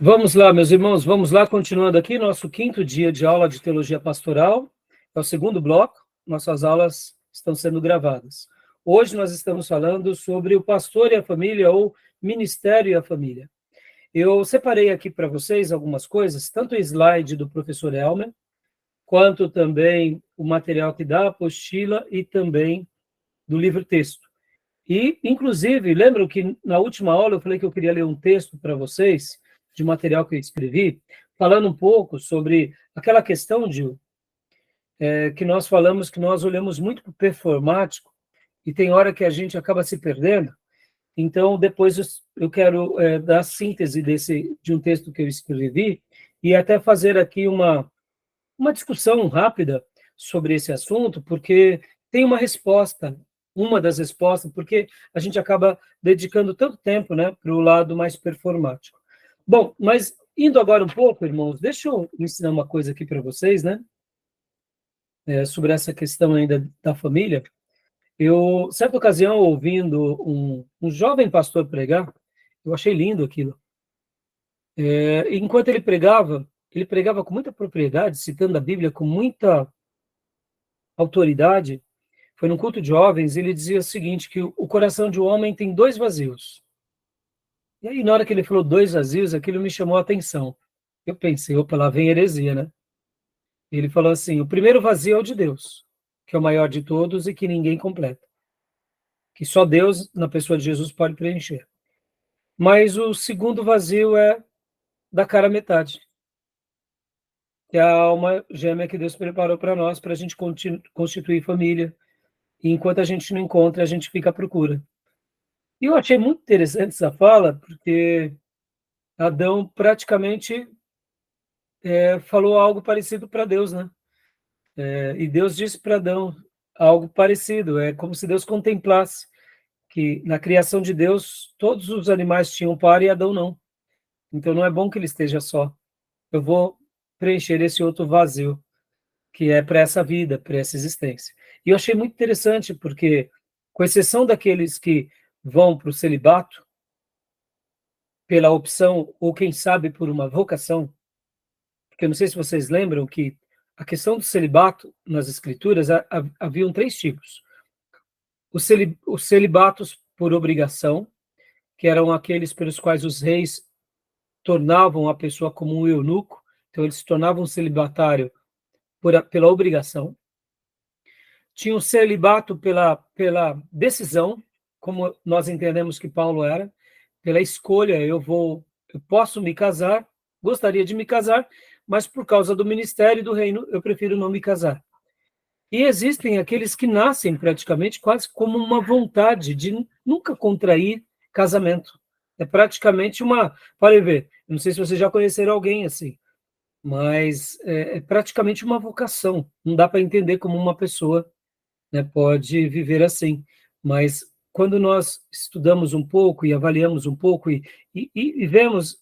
Vamos lá, meus irmãos, vamos lá, continuando aqui, nosso quinto dia de aula de teologia pastoral, é o segundo bloco, nossas aulas estão sendo gravadas. Hoje nós estamos falando sobre o pastor e a família, ou ministério e a família. Eu separei aqui para vocês algumas coisas, tanto o slide do professor Elmer, quanto também o material que dá a apostila e também do livro-texto. E, inclusive, lembram que na última aula eu falei que eu queria ler um texto para vocês, de material que eu escrevi, falando um pouco sobre aquela questão que nós falamos, que nós olhamos muito para o performático, e tem hora que a gente acaba se perdendo. Então, depois eu quero dar a síntese de um texto que eu escrevi, e até fazer aqui uma discussão rápida sobre esse assunto, porque tem uma das respostas, porque a gente acaba dedicando tanto tempo, né, para o lado mais performático. Bom, mas indo agora um pouco, irmãos, deixa eu ensinar uma coisa aqui para vocês, né, sobre essa questão ainda da família. Eu, certa ocasião, ouvindo um jovem pastor pregar, eu achei lindo aquilo. Enquanto ele pregava com muita propriedade, citando a Bíblia com muita autoridade. Foi num culto de jovens, ele dizia o seguinte, que o coração de um homem tem dois vazios. E aí, na hora que ele falou dois vazios, aquilo me chamou a atenção. Eu pensei, opa, lá vem heresia, né? Ele falou assim, o primeiro vazio é o de Deus, que é o maior de todos e que ninguém completa. Que só Deus, na pessoa de Jesus, pode preencher. Mas o segundo vazio é da cara metade, que é a alma gêmea que Deus preparou para nós, para a gente constituir família. E enquanto a gente não encontra, a gente fica à procura. E eu achei muito interessante essa fala, porque Adão praticamente falou algo parecido para Deus, né? E Deus disse para Adão algo parecido, é como se Deus contemplasse que na criação de Deus todos os animais tinham par e Adão não. Então não é bom que ele esteja só. Eu vou preencher esse outro vazio, que é para essa vida, para essa existência. E eu achei muito interessante, porque, com exceção daqueles que vão para o celibato, pela opção, ou quem sabe por uma vocação, porque eu não sei se vocês lembram que a questão do celibato, nas escrituras, haviam três tipos. Os celibatos por obrigação, que eram aqueles pelos quais os reis tornavam a pessoa como um eunuco, então eles se tornavam celibatário pela obrigação. Tinha o celibato pela decisão, como nós entendemos que Paulo era, pela escolha, eu posso me casar, gostaria de me casar, mas por causa do ministério e do reino, eu prefiro não me casar. E existem aqueles que nascem praticamente quase como uma vontade de nunca contrair casamento. É praticamente pode ver, não sei se vocês já conheceram alguém assim, mas é praticamente uma vocação. Não dá para entender como uma pessoa, né, pode viver assim. Mas quando nós estudamos um pouco e avaliamos um pouco e vemos,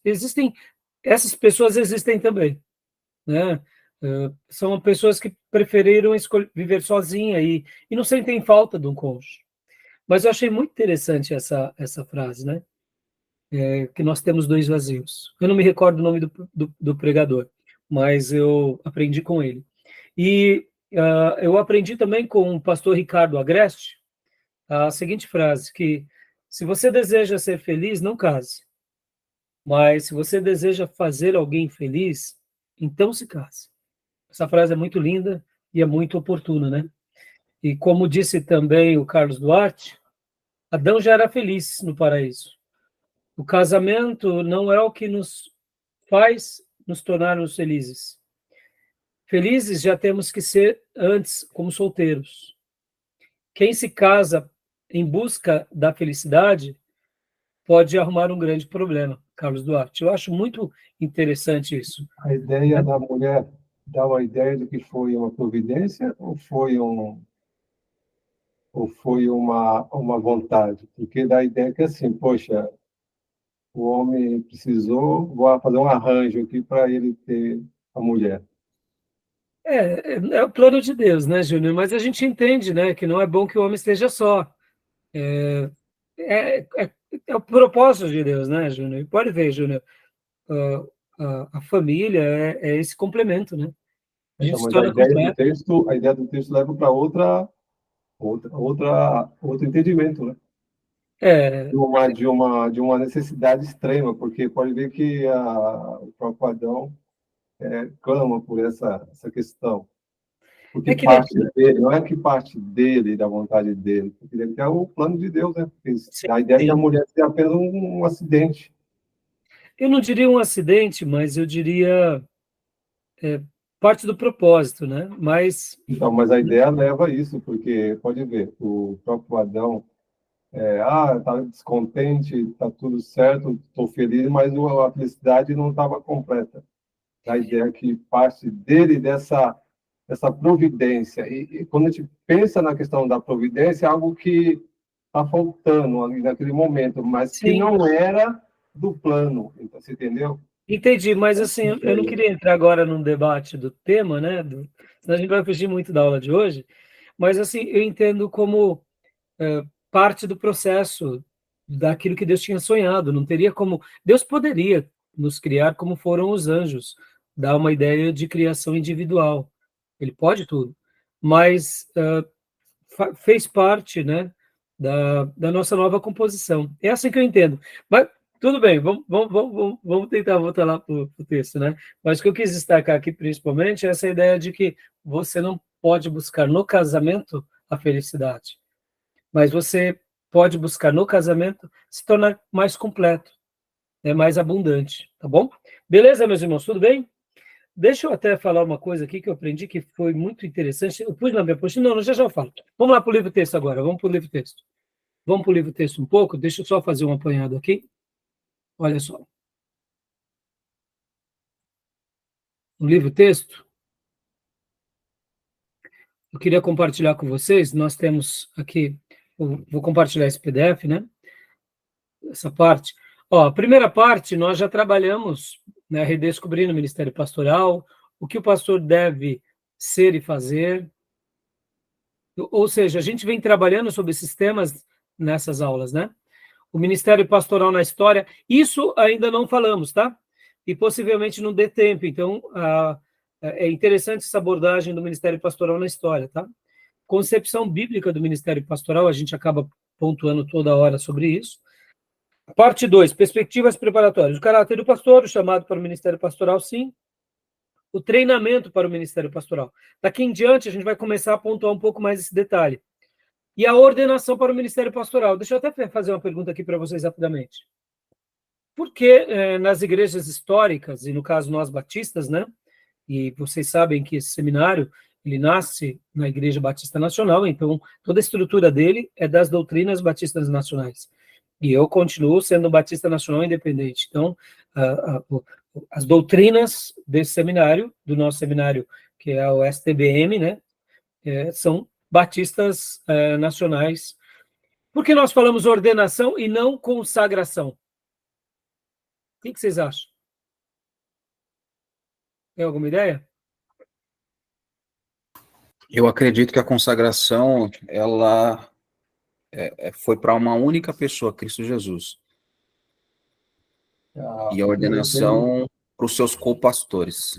essas pessoas existem também, né? São pessoas que preferiram viver sozinha e não sentem falta de um cônjuge. Mas eu achei muito interessante essa frase, né? Que nós temos dois vazios. Eu não me recordo o nome do pregador, mas eu aprendi com ele. E eu aprendi também com o pastor Ricardo Agreste a seguinte frase, que se você deseja ser feliz, não case. Mas se você deseja fazer alguém feliz, então se case. Essa frase é muito linda e é muito oportuna, né? E como disse também o Carlos Duarte, Adão já era feliz no paraíso. O casamento não é o que nos faz nos tornarmos felizes. Felizes já temos que ser antes, como solteiros. Quem se casa em busca da felicidade pode arrumar um grande problema, Carlos Duarte. Eu acho muito interessante isso. A ideia da mulher dá uma ideia de que foi uma providência ou foi uma vontade? Porque dá a ideia que assim, poxa, o homem precisou, vou fazer um arranjo aqui para ele ter a mulher. É o plano de Deus, né, Júnior? Mas a gente entende, né, que não é bom que o homem esteja só. É, é, é, é o propósito de Deus, né, Júnior? Pode ver, Júnior. a família é esse complemento, né? A gente Então, se mas a torna ideia do completo. texto, a ideia do texto leva para outro entendimento, né? É, De uma necessidade extrema, porque pode ver que o próprio Adão clama por essa questão. Porque é que nem... parte dele, não é que parte dele, da vontade dele, porque ele quer o plano de Deus, né? Porque Sim, a ideia é que a sim. mulher seja apenas um acidente. Eu não diria um acidente, mas eu diria parte do propósito, né? Mas, Então, mas a ideia leva a isso, porque pode ver, o próprio Adão tá descontente, tá tudo certo, estou feliz, mas a felicidade não estava completa. A ideia que parte dele dessa providência. E quando a gente pensa na questão da providência, é algo que está faltando ali naquele momento, mas que sim, não era do plano. Então, você entendeu? entendi. Mas, assim, eu não queria entrar agora num debate do tema, né? Senão a gente vai fugir muito da aula de hoje. Mas, assim, eu entendo como parte do processo daquilo que Deus tinha sonhado. Não teria como... Deus poderia nos criar como foram os anjos, dar uma ideia de criação individual. Ele pode tudo. Mas fez parte, né, da nossa nova composição. É assim que eu entendo. Mas tudo bem, vamos tentar voltar lá para o texto, né? Mas o que eu quis destacar aqui, principalmente, é essa ideia de que você não pode buscar no casamento a felicidade, mas você pode buscar no casamento se tornar mais completo, né, mais abundante, tá bom? Beleza, meus irmãos, tudo bem? Deixa eu até falar uma coisa aqui que eu aprendi que foi muito interessante. Eu pus na minha postinha, não, já eu falo. Vamos lá para o livro-texto agora, vamos para o livro-texto. Vamos para o livro-texto um pouco, deixa eu só fazer um apanhado aqui. Olha só. O livro-texto, eu queria compartilhar com vocês, nós temos aqui, vou compartilhar esse PDF, né? Essa parte. Ó, a primeira parte, nós já trabalhamos, né, redescobrindo o ministério pastoral, o que o pastor deve ser e fazer. Ou seja, a gente vem trabalhando sobre esses temas nessas aulas, né? O Ministério Pastoral na História, isso ainda não falamos, tá? E possivelmente não dê tempo, então é interessante essa abordagem do Ministério Pastoral na História, tá? Concepção bíblica do Ministério Pastoral, a gente acaba pontuando toda hora sobre isso. Parte 2, perspectivas preparatórias. O caráter do pastor, o chamado para o Ministério Pastoral, sim. O treinamento para o Ministério Pastoral. Daqui em diante, a gente vai começar a pontuar um pouco mais esse detalhe. E a ordenação para o Ministério Pastoral. Deixa eu até fazer uma pergunta aqui para vocês rapidamente. Por que nas igrejas históricas, e no caso nós batistas, né? E vocês sabem que esse seminário, ele nasce na Igreja Batista Nacional, então toda a estrutura dele é das doutrinas batistas nacionais. E eu continuo sendo batista nacional independente. Então, as doutrinas desse seminário, do nosso seminário, que é o STBM, né? São batistas nacionais. Por que nós falamos ordenação e não consagração? O que vocês acham? Tem alguma ideia? Eu acredito que a consagração, ela foi para uma única pessoa, Cristo Jesus. E a Eu entendo, ordenação para os seus co-pastores.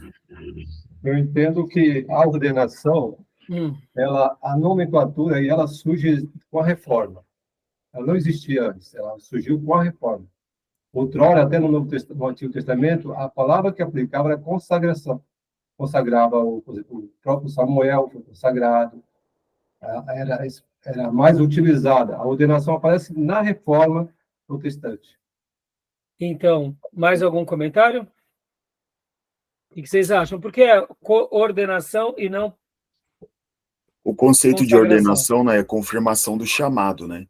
eu entendo que a ordenação, a nomenclatura, aí ela surge com a reforma. Ela não existia antes, ela surgiu com a reforma. Outrora, até no Antigo Testamento, a palavra que aplicava era consagração. Consagrava, por exemplo, o próprio Samuel foi consagrado, era mais utilizada. A ordenação aparece na reforma protestante. Então, mais algum comentário? O que vocês acham? Por que é coordenação e não O conceito de consagração? ordenação, né, é confirmação do chamado, né?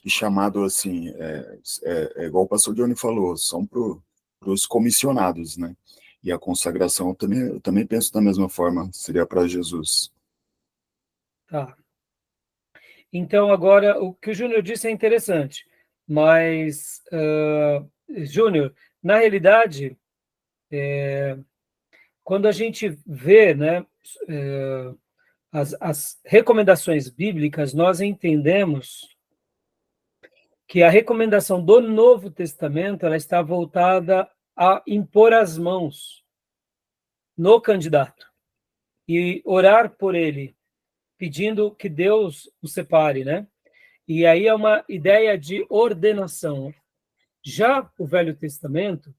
E chamado, assim, igual o pastor Johnny falou, são para os comissionados, né? E a consagração, eu também penso da mesma forma, seria para Jesus. Tá. Então, agora, o que o Júnior disse é interessante, mas, Júnior, na realidade, quando a gente vê, né, as recomendações bíblicas, nós entendemos que a recomendação do Novo Testamento ela está voltada a impor as mãos no candidato e orar por ele, pedindo que Deus o separe, né? E aí é uma ideia de ordenação. Já o Velho Testamento,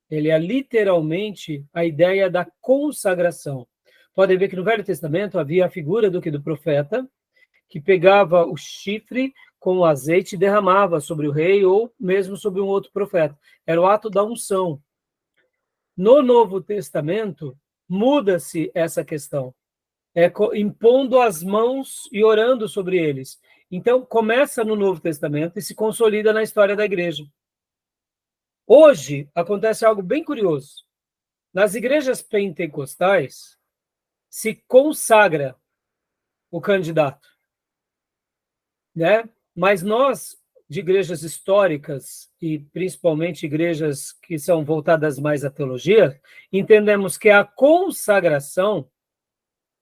ele é literalmente a ideia da consagração. Podem ver que no Velho Testamento havia a figura do profeta, que pegava o chifre com o azeite e derramava sobre o rei ou mesmo sobre um outro profeta. Era o ato da unção. No Novo Testamento, muda-se essa questão. Impondo as mãos e orando sobre eles. Então, começa no Novo Testamento e se consolida na história da igreja. Hoje, acontece algo bem curioso. Nas igrejas pentecostais, se consagra o candidato, né? Mas nós, de igrejas históricas, e principalmente igrejas que são voltadas mais à teologia, entendemos que a consagração,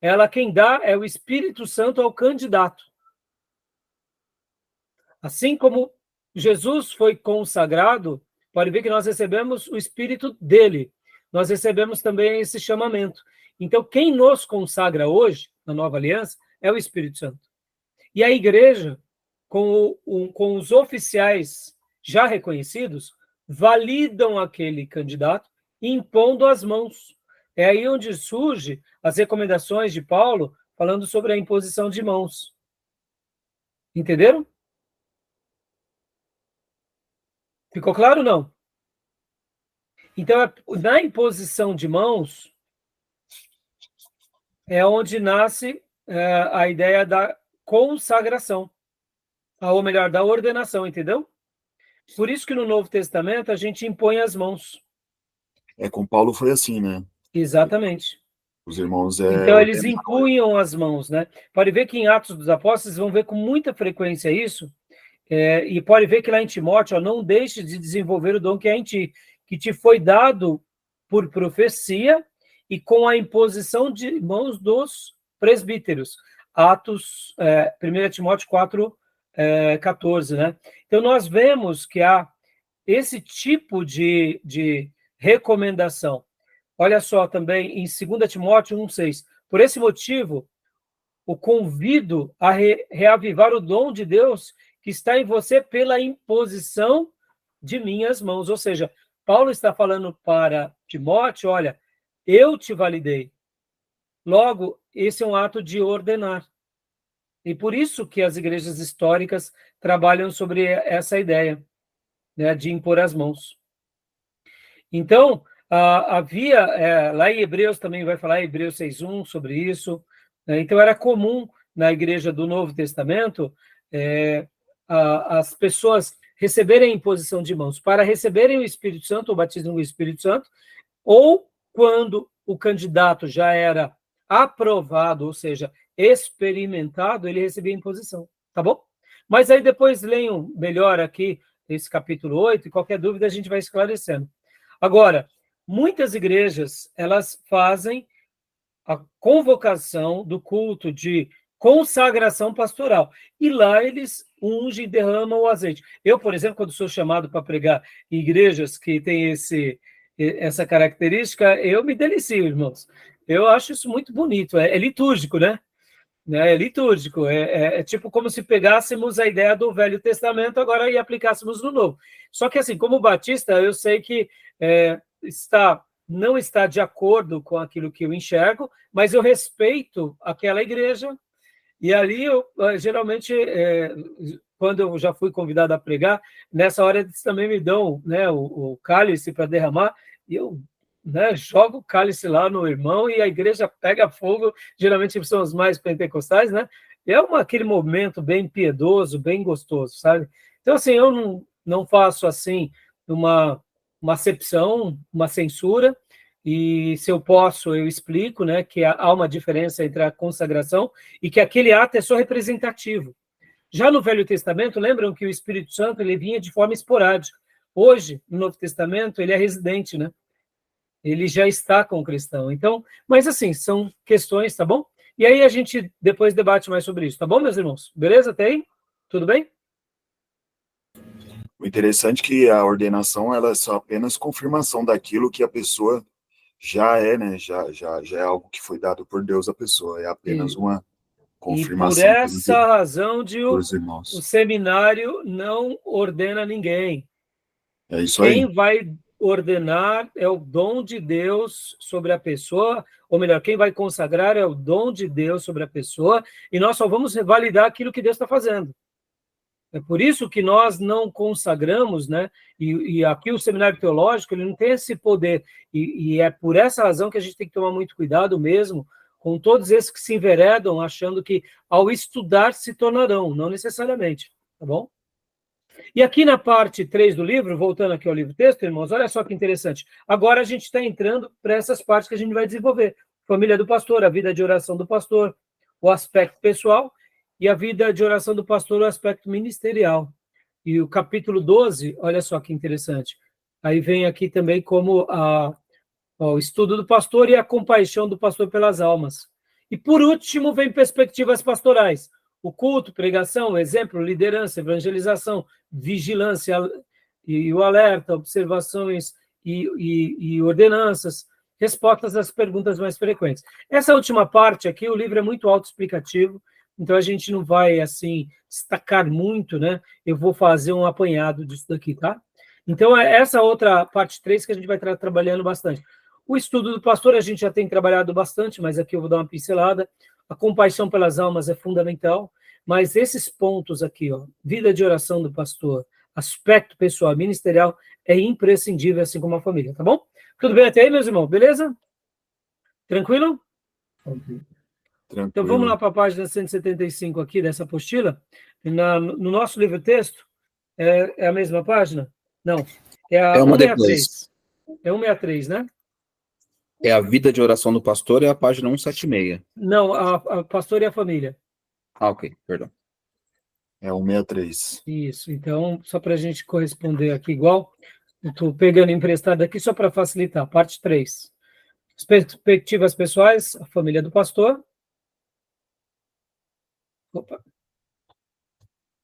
ela quem dá é o Espírito Santo ao candidato. Assim como Jesus foi consagrado, pode ver que nós recebemos o Espírito dele. Nós recebemos também esse chamamento. Então, quem nos consagra hoje, na Nova Aliança, é o Espírito Santo. E a igreja, com os oficiais já reconhecidos, validam aquele candidato, impondo as mãos. É aí onde surgem as recomendações de Paulo, falando sobre a imposição de mãos. Entenderam? Ficou claro ou não? Então, na imposição de mãos, é onde nasce a ideia da consagração, ou melhor, da ordenação, entendeu? Por isso que no Novo Testamento a gente impõe as mãos. Com Paulo foi assim, né? Exatamente. Os irmãos... Então, eles impunham as mãos, né? Pode ver que em Atos dos Apóstolos vão ver com muita frequência isso, e pode ver que lá em Timóteo, não deixe de desenvolver o dom que é em ti, que te foi dado por profecia e com a imposição de mãos dos presbíteros. Atos, 1 Timóteo 4, 14, né? Então, nós vemos que há esse tipo de recomendação. Olha só também em 2 Timóteo 1,6. Por esse motivo, o convido a reavivar o dom de Deus que está em você pela imposição de minhas mãos. Ou seja, Paulo está falando para Timóteo, olha, eu te validei. Logo, esse é um ato de ordenar. E por isso que as igrejas históricas trabalham sobre essa ideia, né, de impor as mãos. Então, havia, lá em Hebreus também vai falar, Hebreus 6:1, sobre isso. Então, era comum na igreja do Novo Testamento as pessoas receberem a imposição de mãos para receberem o Espírito Santo, o batismo no Espírito Santo, ou quando o candidato já era aprovado, ou seja, experimentado, ele recebia a imposição, tá bom? Mas aí depois leiam melhor aqui esse capítulo 8, e qualquer dúvida a gente vai esclarecendo. Agora, muitas igrejas, elas fazem a convocação do culto de consagração pastoral. E lá eles ungem e derramam o azeite. Eu, por exemplo, quando sou chamado para pregar em igrejas que têm essa característica, eu me delicio, irmãos. Eu acho isso muito bonito. É litúrgico, né? É litúrgico. É tipo como se pegássemos a ideia do Velho Testamento agora e aplicássemos no Novo. Só que, assim, como batista, eu sei que não está de acordo com aquilo que eu enxergo, mas eu respeito aquela igreja. E ali, geralmente, quando eu já fui convidado a pregar, nessa hora eles também me dão, né, o cálice para derramar, e eu, né, jogo o cálice lá no irmão e a igreja pega fogo, geralmente são os mais pentecostais, né? E é aquele momento bem piedoso, bem gostoso, sabe? Então, assim, eu não faço, assim, uma acepção, uma censura, e se eu posso, eu explico, né, que há uma diferença entre a consagração e que aquele ato é só representativo. Já no Velho Testamento, lembram que o Espírito Santo ele vinha de forma esporádica. Hoje, no Novo Testamento, ele é residente, né? Ele já está com o cristão. Então, mas assim, são questões, tá bom? E aí a gente depois debate mais sobre isso, tá bom, meus irmãos? Beleza? Até aí? Tudo bem? O interessante é que a ordenação ela é só apenas confirmação daquilo que a pessoa já é, né? Já é algo que foi dado por Deus à pessoa. É apenas uma E por confirmação essa razão de pelos o irmãos. seminário não ordena ninguém. É isso aí. Quem vai ordenar é o dom de Deus sobre a pessoa, ou melhor, quem vai consagrar é o dom de Deus sobre a pessoa, e nós só vamos validar aquilo que Deus está fazendo. É por isso que nós não consagramos, né? E aqui o seminário teológico ele não tem esse poder, e é por essa razão que a gente tem que tomar muito cuidado mesmo com todos esses que se enveredam achando que ao estudar se tornarão, não necessariamente, tá bom? E aqui na parte 3 do livro, voltando aqui ao livro-texto, irmãos, olha só que interessante. Agora a gente está entrando para essas partes que a gente vai desenvolver. Família do pastor, a vida de oração do pastor, o aspecto pessoal, e a vida de oração do pastor, o aspecto ministerial. E o capítulo 12, olha só que interessante. Aí vem aqui também como o estudo do pastor e a compaixão do pastor pelas almas. E por último, vem perspectivas pastorais. O culto, pregação, exemplo, liderança, evangelização, vigilância e o alerta, observações e ordenanças, respostas às perguntas mais frequentes. Essa última parte aqui, o livro é muito autoexplicativo, então a gente não vai, assim, destacar muito, né? Eu vou fazer um apanhado disso daqui, tá? Então, é essa outra parte 3 que a gente vai estar trabalhando bastante. O estudo do pastor a gente já tem trabalhado bastante, mas aqui eu vou dar uma pincelada. A compaixão pelas almas é fundamental, mas esses pontos aqui, ó, vida de oração do pastor, aspecto pessoal, ministerial, é imprescindível, assim como a família, tá bom? Tudo bem até aí, meus irmãos? Beleza? Tranquilo? Ok. Tranquilo. Então vamos lá para a página 175 aqui dessa apostila. No nosso livro-texto, é a mesma página? Não, é a É uma 163. É 163, né? É a vida de oração do pastor, é a página 176. Não, a pastor e a família. Ah, ok, perdão. É 163. Isso, então, só para a gente corresponder aqui igual, eu estou pegando emprestado aqui só para facilitar. Parte 3. As perspectivas pessoais, a família do pastor. Opa.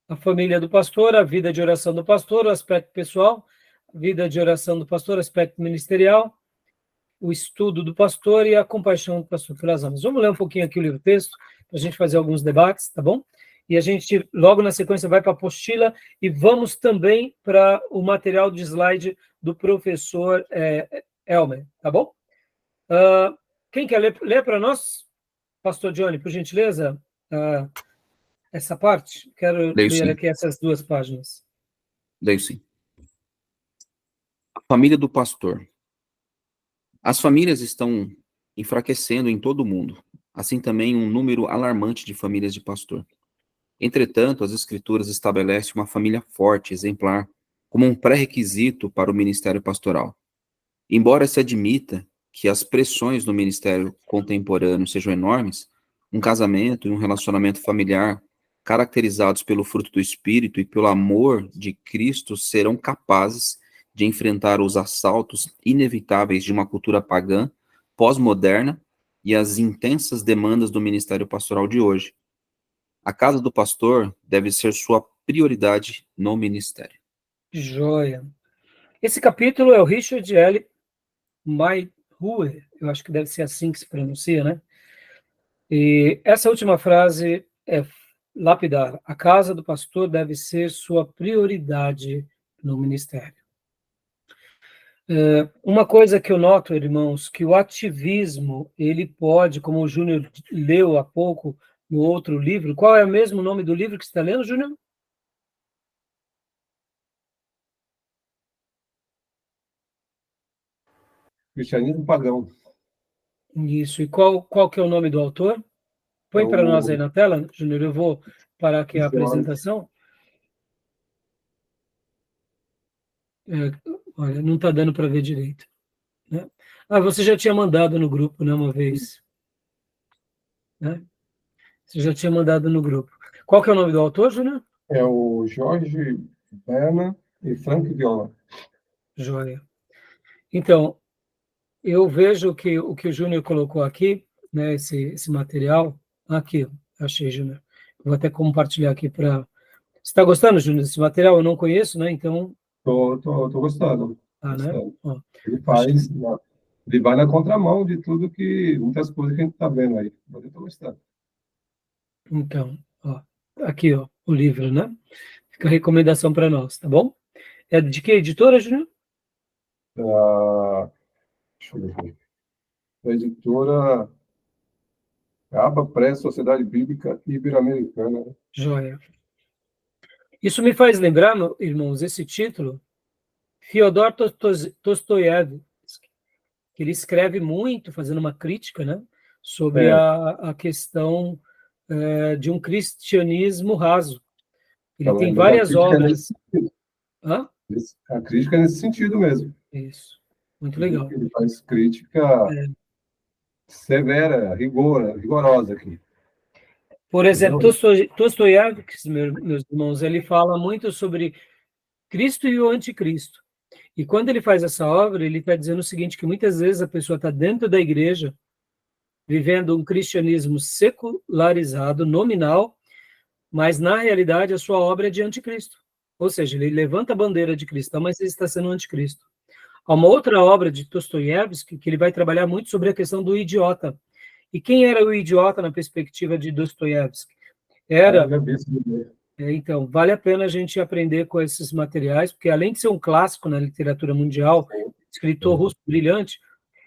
A família do pastor, a vida de oração do pastor, o aspecto pessoal, a vida de oração do pastor, o aspecto ministerial, o estudo do pastor e a compaixão do pastor pelas almas. Vamos ler um pouquinho aqui o livro-texto, para a gente fazer alguns debates, tá bom? E a gente, logo na sequência, vai para a apostila e vamos também para o material de slide do professor Elmer, tá bom? Quem quer ler para nós? Pastor Johnny, por gentileza, essa parte? Quero Leio ler sim. aqui essas 2 páginas. Leio sim. A família do pastor. As famílias estão enfraquecendo em todo o mundo, assim também um número alarmante de famílias de pastor. Entretanto, as Escrituras estabelecem uma família forte, exemplar, como um pré-requisito para o ministério pastoral. Embora se admita que as pressões no ministério contemporâneo sejam enormes, um casamento e um relacionamento familiar caracterizados pelo fruto do Espírito e pelo amor de Cristo serão capazes de enfrentar os assaltos inevitáveis de uma cultura pagã, pós-moderna e as intensas demandas do ministério pastoral de hoje. A casa do pastor deve ser sua prioridade no ministério. Joia. Esse capítulo é o Richard L. Mayhuer, eu acho que deve ser assim que se pronuncia, né? E essa última frase é lapidar. A casa do pastor deve ser sua prioridade no ministério. Uma coisa que eu noto, irmãos, que o ativismo, ele pode, como o Júnior leu há pouco no outro livro, qual é o mesmo nome do livro que você está lendo, Júnior? Cristianismo pagão. Isso, e qual que é o nome do autor? Põe para nós aí na tela, Júnior, eu vou parar aqui a apresentação. Olha, não está dando para ver direito. Né? Você já tinha mandado no grupo, né, uma vez. Né? Você já tinha mandado no grupo. Qual que é o nome do autor, Júnior? É o Jorge Berna e Frank Viola. Joia. Então, eu vejo que o que o Júnior colocou aqui, né, esse material, aqui, achei, Júnior. Vou até compartilhar aqui para Você está gostando, Júnior, desse material? Eu não conheço, né? Então... Tô gostando. Ah, né? Gostando. Ele vai na contramão de tudo muitas coisas que a gente está vendo aí. Mas eu estou gostando. Então, ó, aqui, ó, o livro, né? Fica a recomendação para nós, tá bom? É de que editora, Júnior? Deixa eu ver. A editora Aba Press, Sociedade Bíblica Ibero-Americana. Né? Joia. Isso me faz lembrar, irmãos, esse título, Fyodor Dostoiévski, que ele escreve muito, fazendo uma crítica, né, sobre a questão de um cristianismo raso. Ele tem várias obras. Hã? A crítica é nesse sentido mesmo. Isso. Muito legal. Ele faz crítica severa, rigorosa aqui. Por exemplo, Dostoiévski, meus irmãos, ele fala muito sobre Cristo e o anticristo. E quando ele faz essa obra, ele está dizendo o seguinte, que muitas vezes a pessoa está dentro da igreja, vivendo um cristianismo secularizado, nominal, mas na realidade a sua obra é de anticristo. Ou seja, ele levanta a bandeira de cristão, mas ele está sendo anticristo. Há uma outra obra de Dostoiévski que ele vai trabalhar muito sobre a questão do idiota. E quem era o idiota na perspectiva de Dostoiévski? Então, vale a pena a gente aprender com esses materiais, porque além de ser um clássico na literatura mundial, escritor russo brilhante,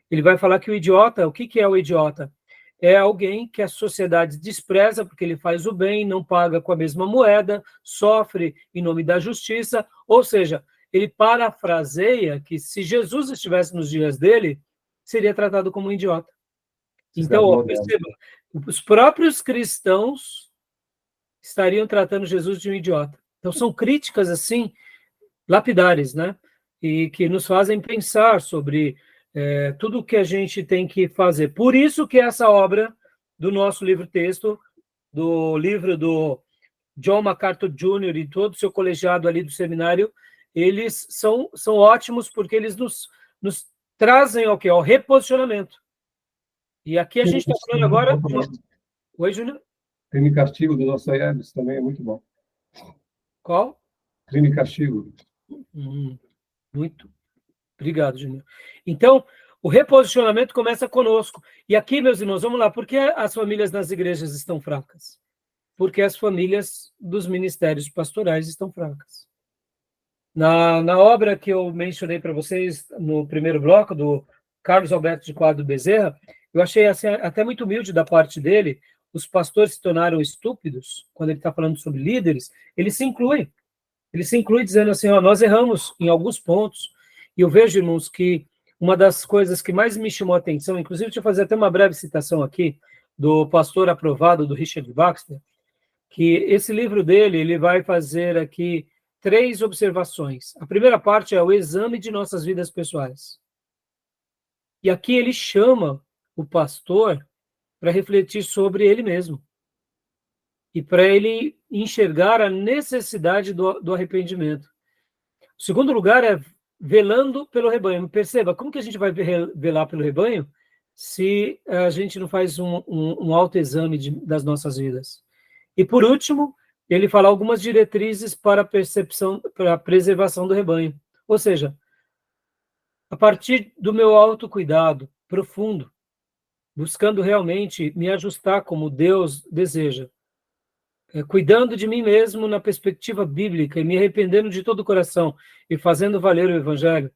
ele vai falar que o idiota, o que é o idiota? É alguém que a sociedade despreza porque ele faz o bem, não paga com a mesma moeda, sofre em nome da justiça, ou seja, ele parafraseia que se Jesus estivesse nos dias dele, seria tratado como um idiota. Então, perceba, os próprios cristãos estariam tratando Jesus de um idiota. Então, são críticas, assim, lapidares, né? E que nos fazem pensar sobre tudo o que a gente tem que fazer. Por isso que essa obra do nosso livro-texto, do livro do John MacArthur Jr. e todo o seu colegiado ali do seminário, eles são ótimos porque eles nos trazem ao quê? Ao reposicionamento. E aqui a gente está falando agora... Oi, Júnior? Crime e Castigo do Dostoiévski também é muito bom. Qual? Crime e Castigo. Muito. Obrigado, Júnior. Então, o reposicionamento começa conosco. E aqui, meus irmãos, vamos lá. Por que as famílias nas igrejas estão fracas? Porque as famílias dos ministérios pastorais estão fracas. Na obra que eu mencionei para vocês no primeiro bloco, do Carlos Alberto de Quadro Bezerra, eu achei assim, até muito humilde da parte dele. Os pastores se tornaram estúpidos, quando ele está falando sobre líderes, ele se inclui dizendo assim, ó, nós erramos em alguns pontos, e eu vejo, irmãos, que uma das coisas que mais me chamou a atenção, inclusive deixa eu fazer até uma breve citação aqui, do pastor aprovado, do Richard Baxter, que esse livro dele, ele vai fazer aqui 3 observações. A primeira parte é o exame de nossas vidas pessoais. E aqui ele chama o pastor para refletir sobre ele mesmo. E para ele enxergar a necessidade do arrependimento. O segundo lugar é velando pelo rebanho. Perceba, como que a gente vai velar pelo rebanho se a gente não faz um autoexame das nossas vidas? E por último, ele fala algumas diretrizes para a preservação do rebanho. Ou seja, a partir do meu autocuidado profundo, buscando realmente me ajustar como Deus deseja, cuidando de mim mesmo na perspectiva bíblica e me arrependendo de todo o coração e fazendo valer o evangelho,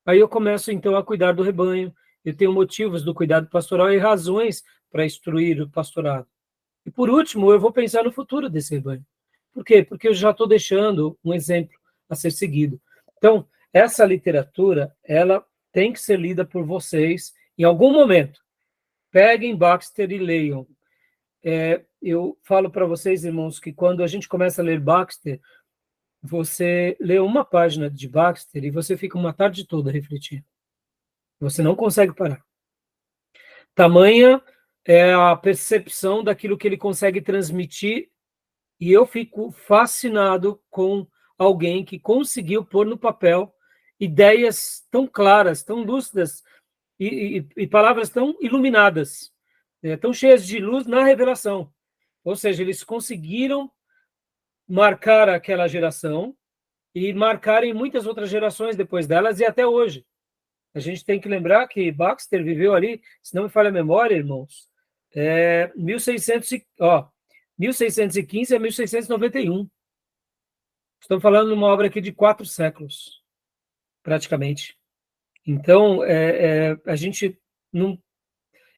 aí eu começo então a cuidar do rebanho, eu tenho motivos do cuidado pastoral e razões para instruir o pastorado. E por último, eu vou pensar no futuro desse rebanho. Por quê? Porque eu já estou deixando um exemplo a ser seguido. Então, essa literatura, ela tem que ser lida por vocês em algum momento. Peguem Baxter e leiam. Eu falo para vocês, irmãos, que quando a gente começa a ler Baxter, você lê uma página de Baxter e você fica uma tarde toda refletindo. Você não consegue parar. Tamanha é a percepção daquilo que ele consegue transmitir, e eu fico fascinado com alguém que conseguiu pôr no papel ideias tão claras, tão lúcidas e palavras tão iluminadas, tão cheias de luz na revelação. Ou seja, eles conseguiram marcar aquela geração e marcarem muitas outras gerações depois delas e até hoje. A gente tem que lembrar que Baxter viveu ali, se não me falha a memória, irmãos, 1615 a 1691. Estamos falando de uma obra aqui de 4 séculos, praticamente. Então, a gente não...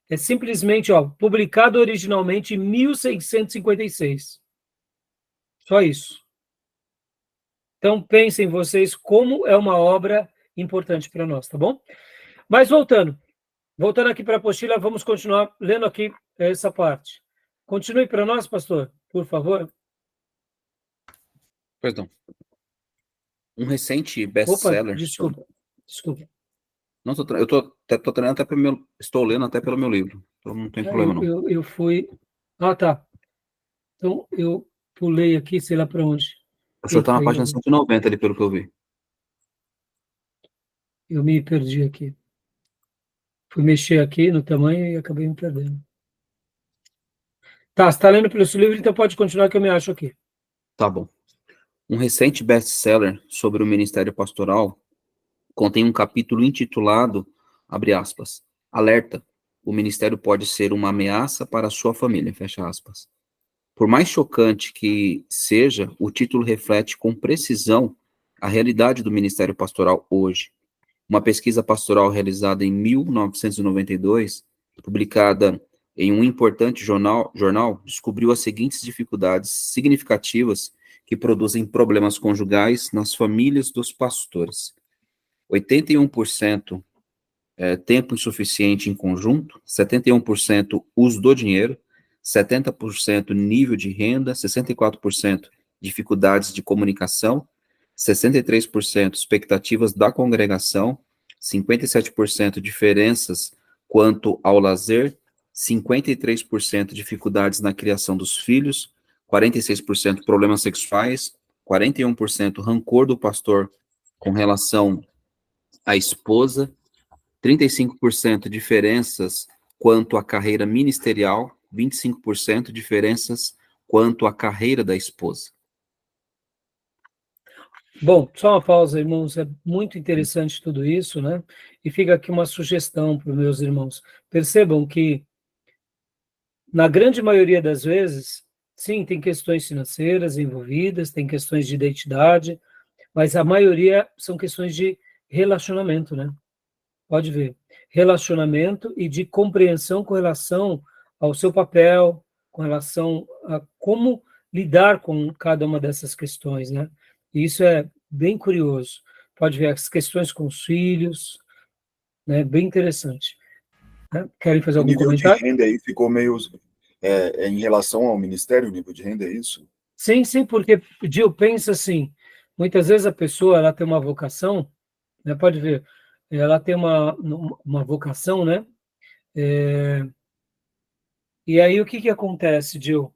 É simplesmente, publicado originalmente em 1656. Só isso. Então, pensem vocês como é uma obra importante para nós, tá bom? Mas voltando aqui para a apostila, vamos continuar lendo aqui essa parte. Continue para nós, pastor, por favor. Perdão. Um recente best-seller... Desculpa. Não, estou lendo até pelo meu livro, então não tem problema não. Eu fui... Ah, tá. Então, eu pulei aqui, sei lá para onde. O senhor está na página 190 ali, pelo que eu vi. Eu me perdi aqui. Fui mexer aqui no tamanho e acabei me perdendo. Tá, você está lendo pelo seu livro, então pode continuar que eu me acho aqui. Tá bom. Um recente best-seller sobre o ministério pastoral contém um capítulo intitulado, abre aspas, alerta, o ministério pode ser uma ameaça para a sua família, fecha aspas. Por mais chocante que seja, o título reflete com precisão a realidade do ministério pastoral hoje. Uma pesquisa pastoral realizada em 1992, publicada em um importante jornal, descobriu as seguintes dificuldades significativas que produzem problemas conjugais nas famílias dos pastores. 81% tempo insuficiente em conjunto, 71% uso do dinheiro, 70% nível de renda, 64% dificuldades de comunicação, 63% expectativas da congregação, 57% diferenças quanto ao lazer, 53% dificuldades na criação dos filhos, 46% problemas sexuais, 41% rancor do pastor com relação à esposa, 35% diferenças quanto à carreira ministerial, 25% diferenças quanto à carreira da esposa. Bom, só uma pausa, irmãos, é muito interessante tudo isso, né? E fica aqui uma sugestão para os meus irmãos. Percebam que, na grande maioria das vezes, sim, tem questões financeiras envolvidas, tem questões de identidade, mas a maioria são questões de relacionamento, né? Pode ver, relacionamento e de compreensão com relação ao seu papel, com relação a como lidar com cada uma dessas questões, né? E isso é bem curioso. Pode ver as questões com os filhos, né? Bem interessante. Né? Querem fazer algum comentário? O nível de renda aí ficou meio... em relação ao ministério, o nível de renda é isso? Sim, porque, Gil, pensa assim, muitas vezes a pessoa ela tem uma vocação, né? Pode ver, ela tem uma vocação, né? E aí o que acontece, Gil?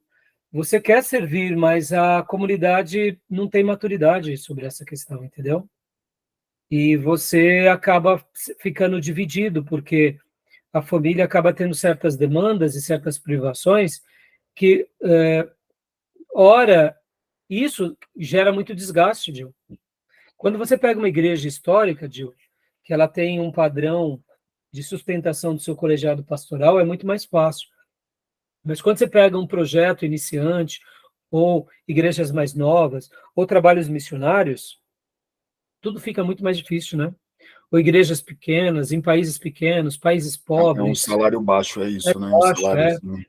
Você quer servir, mas a comunidade não tem maturidade sobre essa questão, entendeu? E você acaba ficando dividido, porque a família acaba tendo certas demandas e certas privações que, ora, isso gera muito desgaste, Gil. Quando você pega uma igreja histórica, Gil, que ela tem um padrão de sustentação do seu colegiado pastoral, é muito mais fácil. Mas quando você pega um projeto iniciante, ou igrejas mais novas, ou trabalhos missionários, tudo fica muito mais difícil, né? Ou igrejas pequenas, em países pequenos, países pobres. É um salário baixo, é isso, né? Baixo,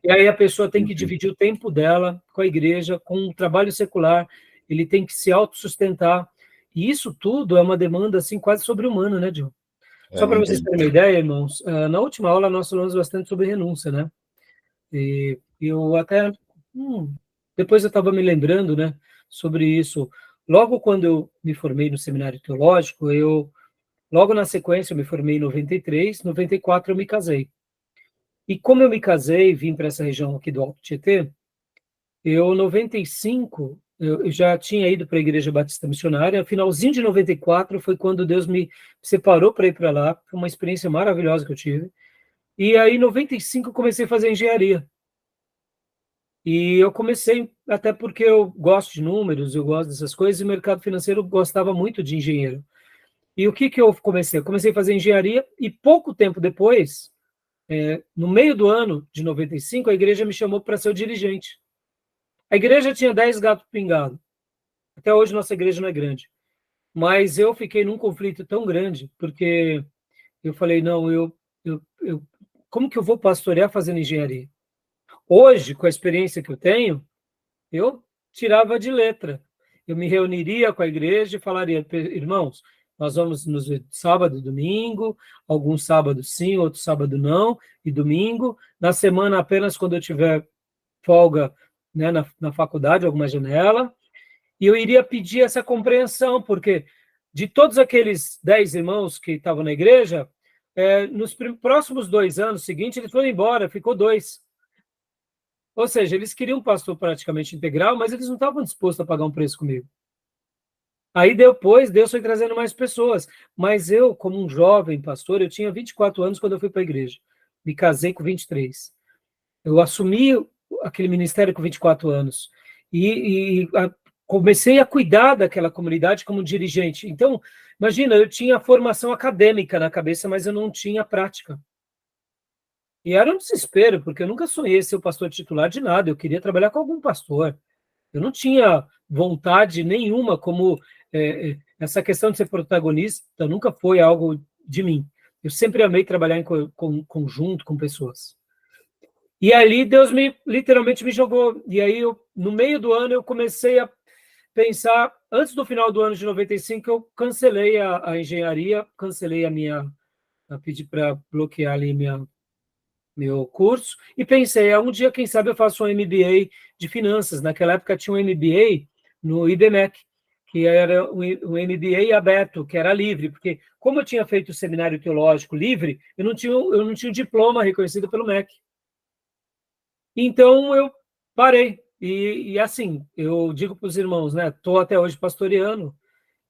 E aí a pessoa tem que dividir o tempo dela com a igreja, com o trabalho secular, ele tem que se autossustentar. E isso tudo é uma demanda, assim, quase sobre-humana, né, Diogo? Só para vocês terem uma ideia, irmãos, na última aula nós falamos bastante sobre renúncia, né? E eu até... depois eu estava me lembrando, né, sobre isso. Logo quando eu me formei no seminário teológico, logo na sequência eu me formei em 93, 94 eu me casei. E como eu me casei, vim para essa região aqui do Alto Tietê, em 95, eu já tinha ido para a Igreja Batista Missionária, finalzinho de 94 foi quando Deus me separou para ir para lá, foi uma experiência maravilhosa que eu tive. E aí, em 95, eu comecei a fazer engenharia. E eu comecei, até porque eu gosto de números, eu gosto dessas coisas, e o mercado financeiro gostava muito de engenheiro. E o que eu comecei? Eu comecei a fazer engenharia, e pouco tempo depois, no meio do ano de 95, a igreja me chamou para ser o dirigente. A igreja tinha 10 gatos pingados. Até hoje nossa igreja não é grande. Mas eu fiquei num conflito tão grande, porque eu falei, não, como que eu vou pastorear fazendo engenharia? Hoje, com a experiência que eu tenho, eu tirava de letra. Eu me reuniria com a igreja e falaria, irmãos, nós vamos nos ver sábado e domingo, alguns sábados sim, outros sábado não, e domingo. Na semana, apenas quando eu tiver folga, né, na faculdade, alguma janela. E eu iria pedir essa compreensão, porque de todos aqueles 10 irmãos que estavam na igreja, nos próximos 2 anos seguintes, eles foram embora, ficou 2. Ou seja, eles queriam um pastor praticamente integral, mas eles não estavam dispostos a pagar um preço comigo. Aí depois, Deus foi trazendo mais pessoas. Mas eu, como um jovem pastor, eu tinha 24 anos quando eu fui para a igreja. Me casei com 23. Eu assumi aquele ministério com 24 anos. Comecei a cuidar daquela comunidade como dirigente. Então, imagina, eu tinha formação acadêmica na cabeça, mas eu não tinha prática. E era um desespero, porque eu nunca sonhei ser o pastor titular de nada, eu queria trabalhar com algum pastor. Eu não tinha vontade nenhuma, como essa questão de ser protagonista nunca foi algo de mim. Eu sempre amei trabalhar em conjunto com pessoas. E ali Deus literalmente me jogou. E aí, no meio do ano, eu comecei a pensar, antes do final do ano de 95, eu cancelei a engenharia, cancelei pedi para bloquear ali meu curso, e pensei, um dia, quem sabe, eu faço um MBA de finanças. Naquela época tinha um MBA no IBMEC, que era um MBA aberto, que era livre, porque como eu tinha feito o seminário teológico livre, eu não tinha um diploma reconhecido pelo MEC. Então, eu parei. E assim, eu digo para os irmãos, né? Estou até hoje pastoreando,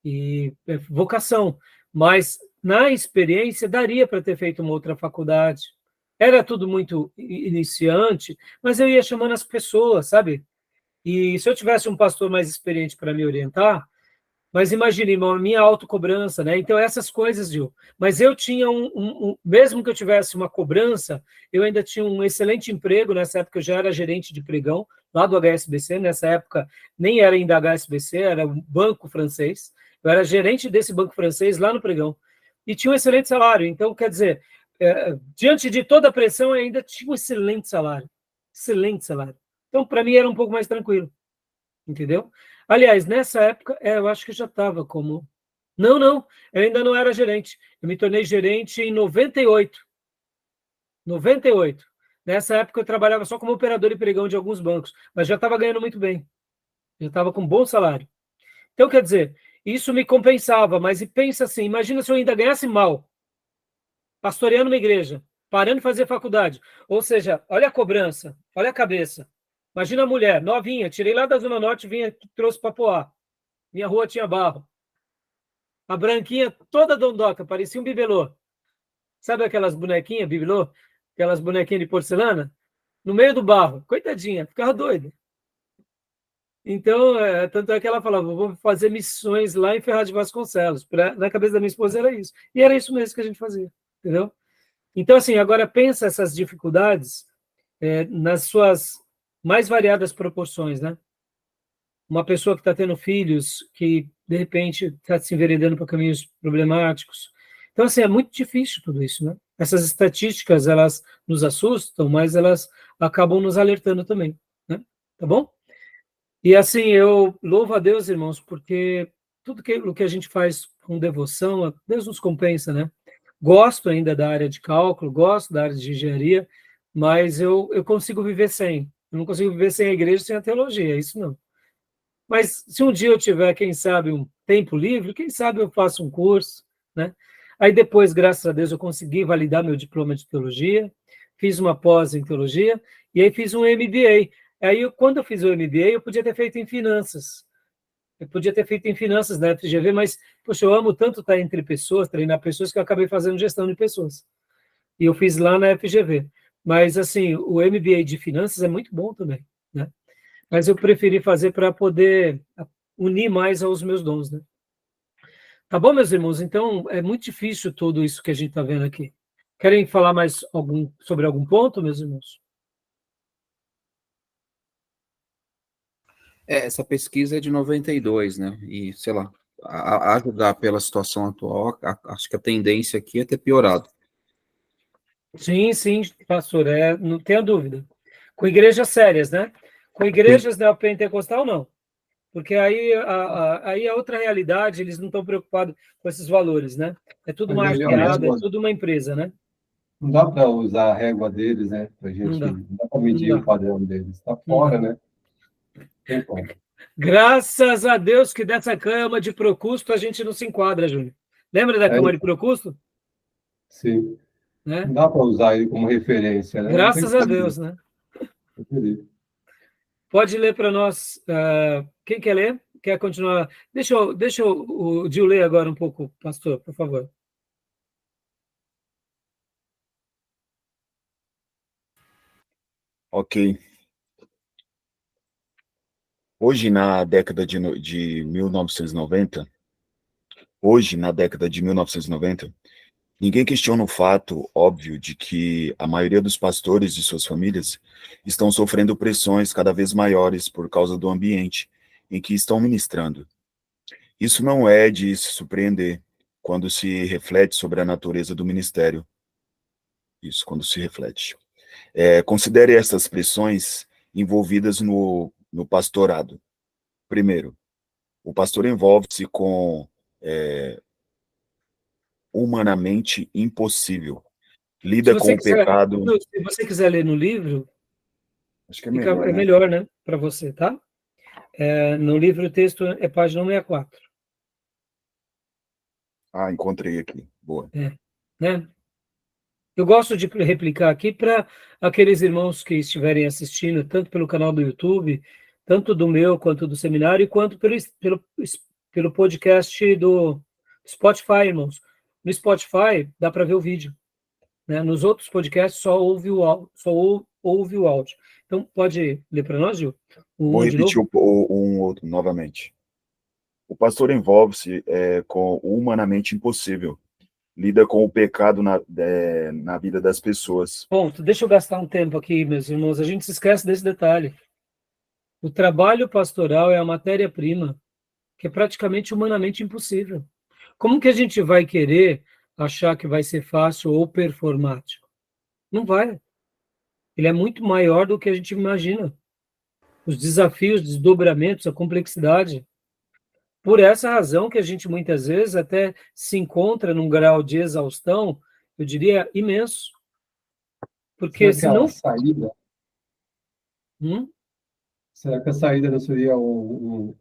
e vocação, mas na experiência daria para ter feito uma outra faculdade. Era tudo muito iniciante, mas eu ia chamando as pessoas, sabe? E se eu tivesse um pastor mais experiente para me orientar, mas imagine, a minha autocobrança, né? Então, essas coisas, Gil. Mas eu tinha mesmo que eu tivesse uma cobrança, eu ainda tinha um excelente emprego. Nessa época, eu já era gerente de pregão, lá do HSBC. Nessa época, nem era ainda HSBC, era um banco francês. Eu era gerente desse banco francês lá no pregão. E tinha um excelente salário. Então, quer dizer, diante de toda a pressão, eu ainda tinha um excelente salário. Excelente salário. Então, para mim, era um pouco mais tranquilo. Entendeu? Aliás, nessa época, eu acho que já estava como... Não, eu ainda não era gerente. Eu me tornei gerente em 98. 98. Nessa época, eu trabalhava só como operador e pregão de alguns bancos, mas já estava ganhando muito bem. Já estava com um bom salário. Então, quer dizer, isso me compensava, mas pensa assim, imagina se eu ainda ganhasse mal, pastoreando uma igreja, parando de fazer faculdade. Ou seja, olha a cobrança, olha a cabeça. Imagina a mulher, novinha, tirei lá da Zona Norte, trouxe para Poá. Minha rua tinha barro. A branquinha toda dondoca, parecia um bibelô. Sabe aquelas bonequinhas, bibelô? Aquelas bonequinhas de porcelana? No meio do barro. Coitadinha, ficava doida. Então, tanto é que ela falava, vou fazer missões lá em Ferraz de Vasconcelos. Na cabeça da minha esposa era isso. E era isso mesmo que a gente fazia, entendeu? Então, assim, agora pensa essas dificuldades nas suas mais variadas proporções, né? Uma pessoa que está tendo filhos, que, de repente, está se enveredando para caminhos problemáticos. Então, assim, é muito difícil tudo isso, né? Essas estatísticas, elas nos assustam, mas elas acabam nos alertando também, né? Tá bom? E, assim, eu louvo a Deus, irmãos, porque tudo o que a gente faz com devoção, Deus nos compensa, né? Gosto ainda da área de cálculo, gosto da área de engenharia, mas eu consigo viver sem. Eu não consigo viver sem a igreja, sem a teologia, isso não. Mas se um dia eu tiver, quem sabe, um tempo livre, quem sabe eu faço um curso, né? Aí depois, graças a Deus, eu consegui validar meu diploma de teologia, fiz uma pós em teologia, e aí fiz um MBA. Aí, quando eu fiz o MBA, eu podia ter feito em finanças. Eu podia ter feito em finanças na FGV, mas, poxa, eu amo tanto estar entre pessoas, treinar pessoas, que eu acabei fazendo gestão de pessoas. E eu fiz lá na FGV. Mas, assim, o MBA de finanças é muito bom também, né? Mas eu preferi fazer para poder unir mais aos meus dons, né? Tá bom, meus irmãos? Então, é muito difícil tudo isso que a gente está vendo aqui. Querem falar mais sobre algum ponto, meus irmãos? Essa pesquisa é de 92, né? E, sei lá, a julgar pela situação atual, acho que a tendência aqui é ter piorado. Sim, pastor, não tenha dúvida. Com igrejas sérias, né? Com igrejas neopentecostal, não. Porque aí é outra realidade, eles não estão preocupados com esses valores, né? É tudo uma piada, é tudo uma empresa, né? Não dá para usar a régua deles, né? Não dá. Não dá para medir o padrão deles. Está fora, né? Tem como. Graças a Deus que dessa cama de Procusto a gente não se enquadra, Júnior. Lembra da cama de Procusto? Sim. Né? Não dá para usar ele como referência, né? Graças a Deus, né? Pode ler para nós. Quem quer ler? Quer continuar? Deixa o Gil ler agora um pouco, pastor, por favor. Ok. Hoje, na década de 1990, ninguém questiona o fato óbvio de que a maioria dos pastores e suas famílias estão sofrendo pressões cada vez maiores por causa do ambiente em que estão ministrando. Isso não é de se surpreender quando se reflete sobre a natureza do ministério. Isso, quando se reflete. Considere essas pressões envolvidas no pastorado. Primeiro, o pastor envolve-se com humanamente impossível. Lida com o pecado. Se você quiser ler no livro, acho que é melhor, né? melhor, né, para você, tá? No livro o texto é página 164. Encontrei aqui. Boa. Né? Eu gosto de replicar aqui para aqueles irmãos que estiverem assistindo, tanto pelo canal do YouTube, tanto do meu quanto do seminário, quanto pelo podcast do Spotify, irmãos. No Spotify dá para ver o vídeo, né? Nos outros podcasts só ouve o áudio. Então, pode ler para nós, Gil? Vou repetir um outro novamente. O pastor envolve-se com o humanamente impossível. Lida com o pecado na vida das pessoas. Ponto. Deixa eu gastar um tempo aqui, meus irmãos. A gente se esquece desse detalhe. O trabalho pastoral é a matéria-prima, que é praticamente humanamente impossível. Como que a gente vai querer achar que vai ser fácil ou performático? Não vai. Ele é muito maior do que a gente imagina. Os desafios, desdobramentos, a complexidade. Por essa razão que a gente muitas vezes até se encontra num grau de exaustão, eu diria, imenso. Porque se não... saída... Será que a saída não seria um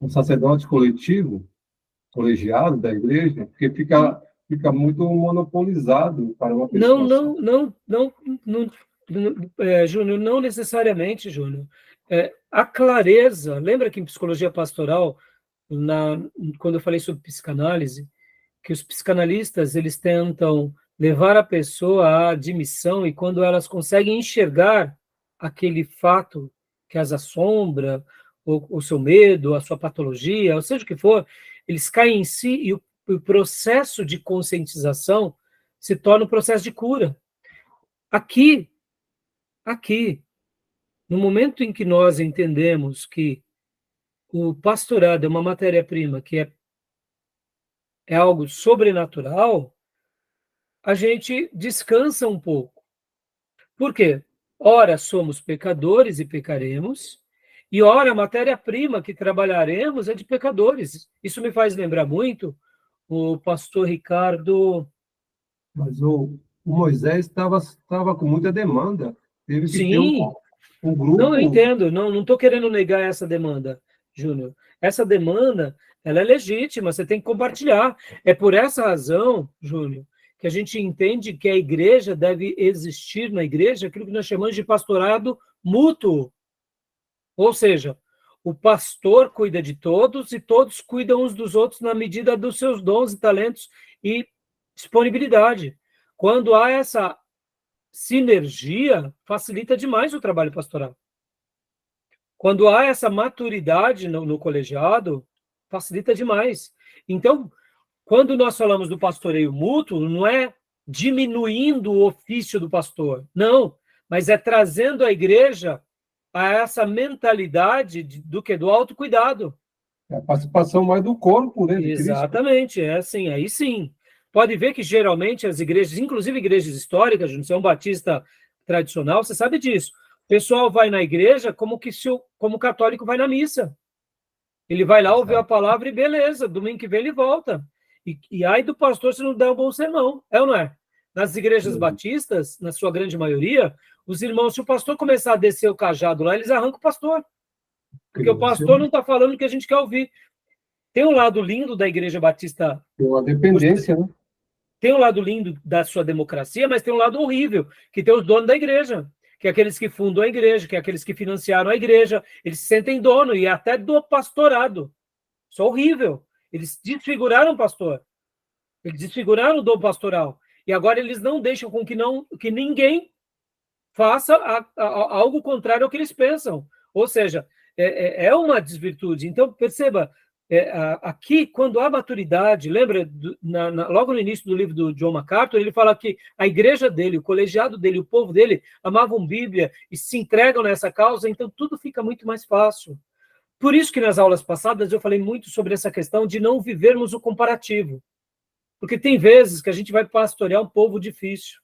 sacerdote colegiado da igreja? Porque fica muito monopolizado para uma pessoa. Não, Júnior, não necessariamente, Júnior. A clareza, lembra que em psicologia pastoral, quando eu falei sobre psicanálise, que os psicanalistas eles tentam levar a pessoa à admissão e quando elas conseguem enxergar aquele fato que as assombra, o seu medo, a sua patologia, ou seja o que for, eles caem em si e o processo de conscientização se torna um processo de cura. Aqui, no momento em que nós entendemos que o pastorado é uma matéria-prima que é algo sobrenatural, a gente descansa um pouco. Por quê? Ora somos pecadores e pecaremos, e ora a matéria-prima que trabalharemos é de pecadores. Isso me faz lembrar muito o pastor Ricardo... Mas o Moisés estava com muita demanda. Teve que ter um grupo... Não, eu entendo. Não estou querendo negar essa demanda, Júnior. Essa demanda, ela é legítima, você tem que compartilhar. É por essa razão, Júnior, que a gente entende que a igreja deve existir na igreja aquilo que nós chamamos de pastorado mútuo. Ou seja, o pastor cuida de todos e todos cuidam uns dos outros na medida dos seus dons e talentos e disponibilidade. Quando há essa sinergia, facilita demais o trabalho pastoral. Quando há essa maturidade no colegiado, facilita demais. Então, quando nós falamos do pastoreio mútuo, não é diminuindo o ofício do pastor, não, mas é trazendo a igreja a essa mentalidade do autocuidado. É a participação mais do corpo, né? Exatamente, é assim, aí sim. Pode ver que geralmente as igrejas, inclusive igrejas históricas, não são batista tradicional, você sabe disso. O pessoal vai na igreja como o católico vai na missa. Ele vai lá ouvir a palavra e beleza, domingo que vem ele volta. E aí do pastor se não der um bom sermão, é ou não é? Nas igrejas batistas, na sua grande maioria, os irmãos, se o pastor começar a descer o cajado lá, eles arrancam o pastor. Porque o pastor não está falando o que a gente quer ouvir. Tem um lado lindo da igreja batista. Tem uma dependência, né? Tem um lado lindo da sua democracia, mas tem um lado horrível, que tem os donos da igreja, que é aqueles que fundam a igreja, que é aqueles que financiaram a igreja. Eles se sentem dono e até do pastorado. Isso é horrível. Eles desfiguraram o pastor. Eles desfiguraram o dom pastoral. E agora eles não deixam com que ninguém faça algo contrário ao que eles pensam. Ou seja, é uma desvirtude. Então, perceba, aqui, quando há maturidade, lembra, logo no início do livro do John MacArthur, ele fala que a igreja dele, o colegiado dele, o povo dele, amavam Bíblia e se entregam nessa causa, então tudo fica muito mais fácil. Por isso que nas aulas passadas eu falei muito sobre essa questão de não vivermos o comparativo. Porque tem vezes que a gente vai pastorear um povo difícil.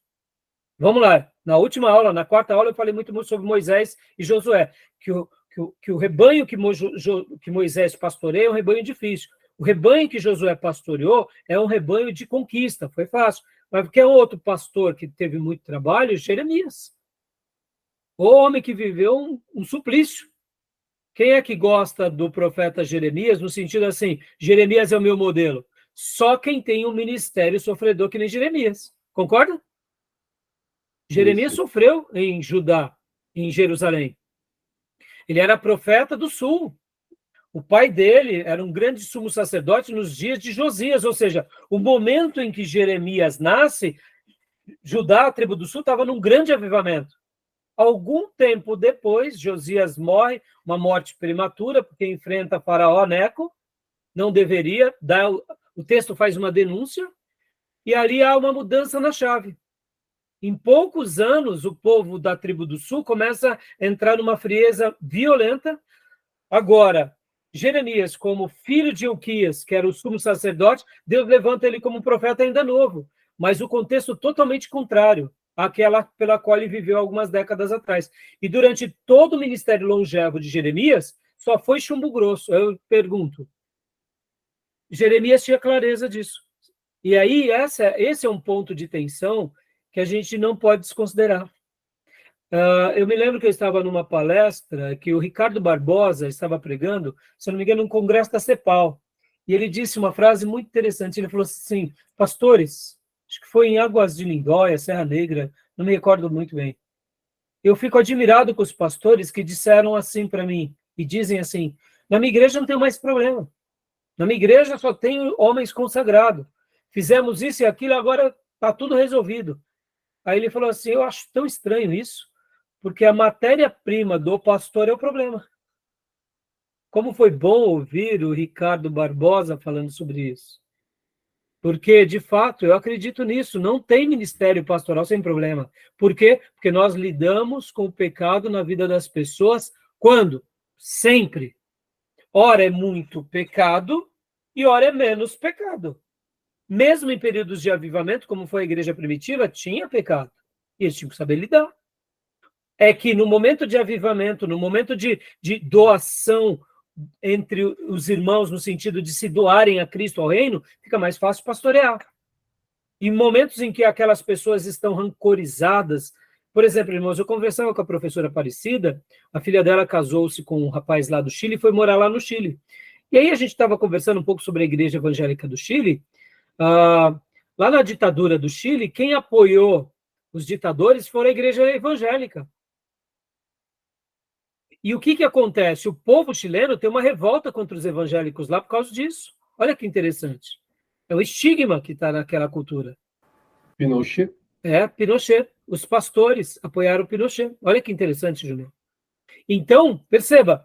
Vamos lá, na última aula, na quarta aula, eu falei muito sobre Moisés e Josué, que o rebanho que Moisés pastoreia é um rebanho difícil. O rebanho que Josué pastoreou é um rebanho de conquista, foi fácil. Mas porque é outro pastor que teve muito trabalho, Jeremias. O homem que viveu um suplício. Quem é que gosta do profeta Jeremias, no sentido assim, Jeremias é o meu modelo? Só quem tem um ministério sofredor que nem Jeremias. Concorda? Jeremias sofreu em Judá, em Jerusalém. Ele era profeta do sul. O pai dele era um grande sumo sacerdote nos dias de Josias, ou seja, o momento em que Jeremias nasce, Judá, a tribo do sul, estava num grande avivamento. Algum tempo depois, Josias morre, uma morte prematura, porque enfrenta Faraó Neco, não deveria, o texto faz uma denúncia, e ali há uma mudança na chave. Em poucos anos, o povo da tribo do sul começa a entrar numa frieza violenta. Agora, Jeremias, como filho de Ilquias, que era o sumo sacerdote, Deus levanta ele como um profeta ainda novo, mas o contexto totalmente contrário àquela pela qual ele viveu algumas décadas atrás. E durante todo o ministério longevo de Jeremias, só foi chumbo grosso. Eu pergunto, Jeremias tinha clareza disso. E aí, esse é um ponto de tensão que a gente não pode desconsiderar. Eu me lembro que eu estava numa palestra que o Ricardo Barbosa estava pregando, se não me engano, num congresso da CEPAL, e ele disse uma frase muito interessante, ele falou assim, pastores, acho que foi em Águas de Lindóia, Serra Negra, não me recordo muito bem, eu fico admirado com os pastores que disseram assim para mim, e dizem assim, na minha igreja não tem mais problema, na minha igreja só tem homens consagrados, fizemos isso e aquilo, agora está tudo resolvido. Aí ele falou assim, eu acho tão estranho isso, porque a matéria-prima do pastor é o problema. Como foi bom ouvir o Ricardo Barbosa falando sobre isso. Porque, de fato, eu acredito nisso, não tem ministério pastoral sem problema. Por quê? Porque nós lidamos com o pecado na vida das pessoas quando? Sempre. Ora é muito pecado e ora é menos pecado. Mesmo em períodos de avivamento, como foi a igreja primitiva, tinha pecado. E eles tinham que saber lidar. É que no momento de avivamento, no momento de doação entre os irmãos, no sentido de se doarem a Cristo, ao reino, fica mais fácil pastorear. Em momentos em que aquelas pessoas estão rancorizadas, por exemplo, irmãos, eu conversava com a professora Aparecida, a filha dela casou-se com um rapaz lá do Chile e foi morar lá no Chile. E aí a gente estava conversando um pouco sobre a igreja evangélica do Chile. Lá na ditadura do Chile, quem apoiou os ditadores foi a igreja evangélica. E o que acontece? O povo chileno tem uma revolta contra os evangélicos lá por causa disso. Olha que interessante. É o estigma que está naquela cultura. Pinochet. Pinochet. Os pastores apoiaram Pinochet. Olha que interessante, Júnior. Então, perceba,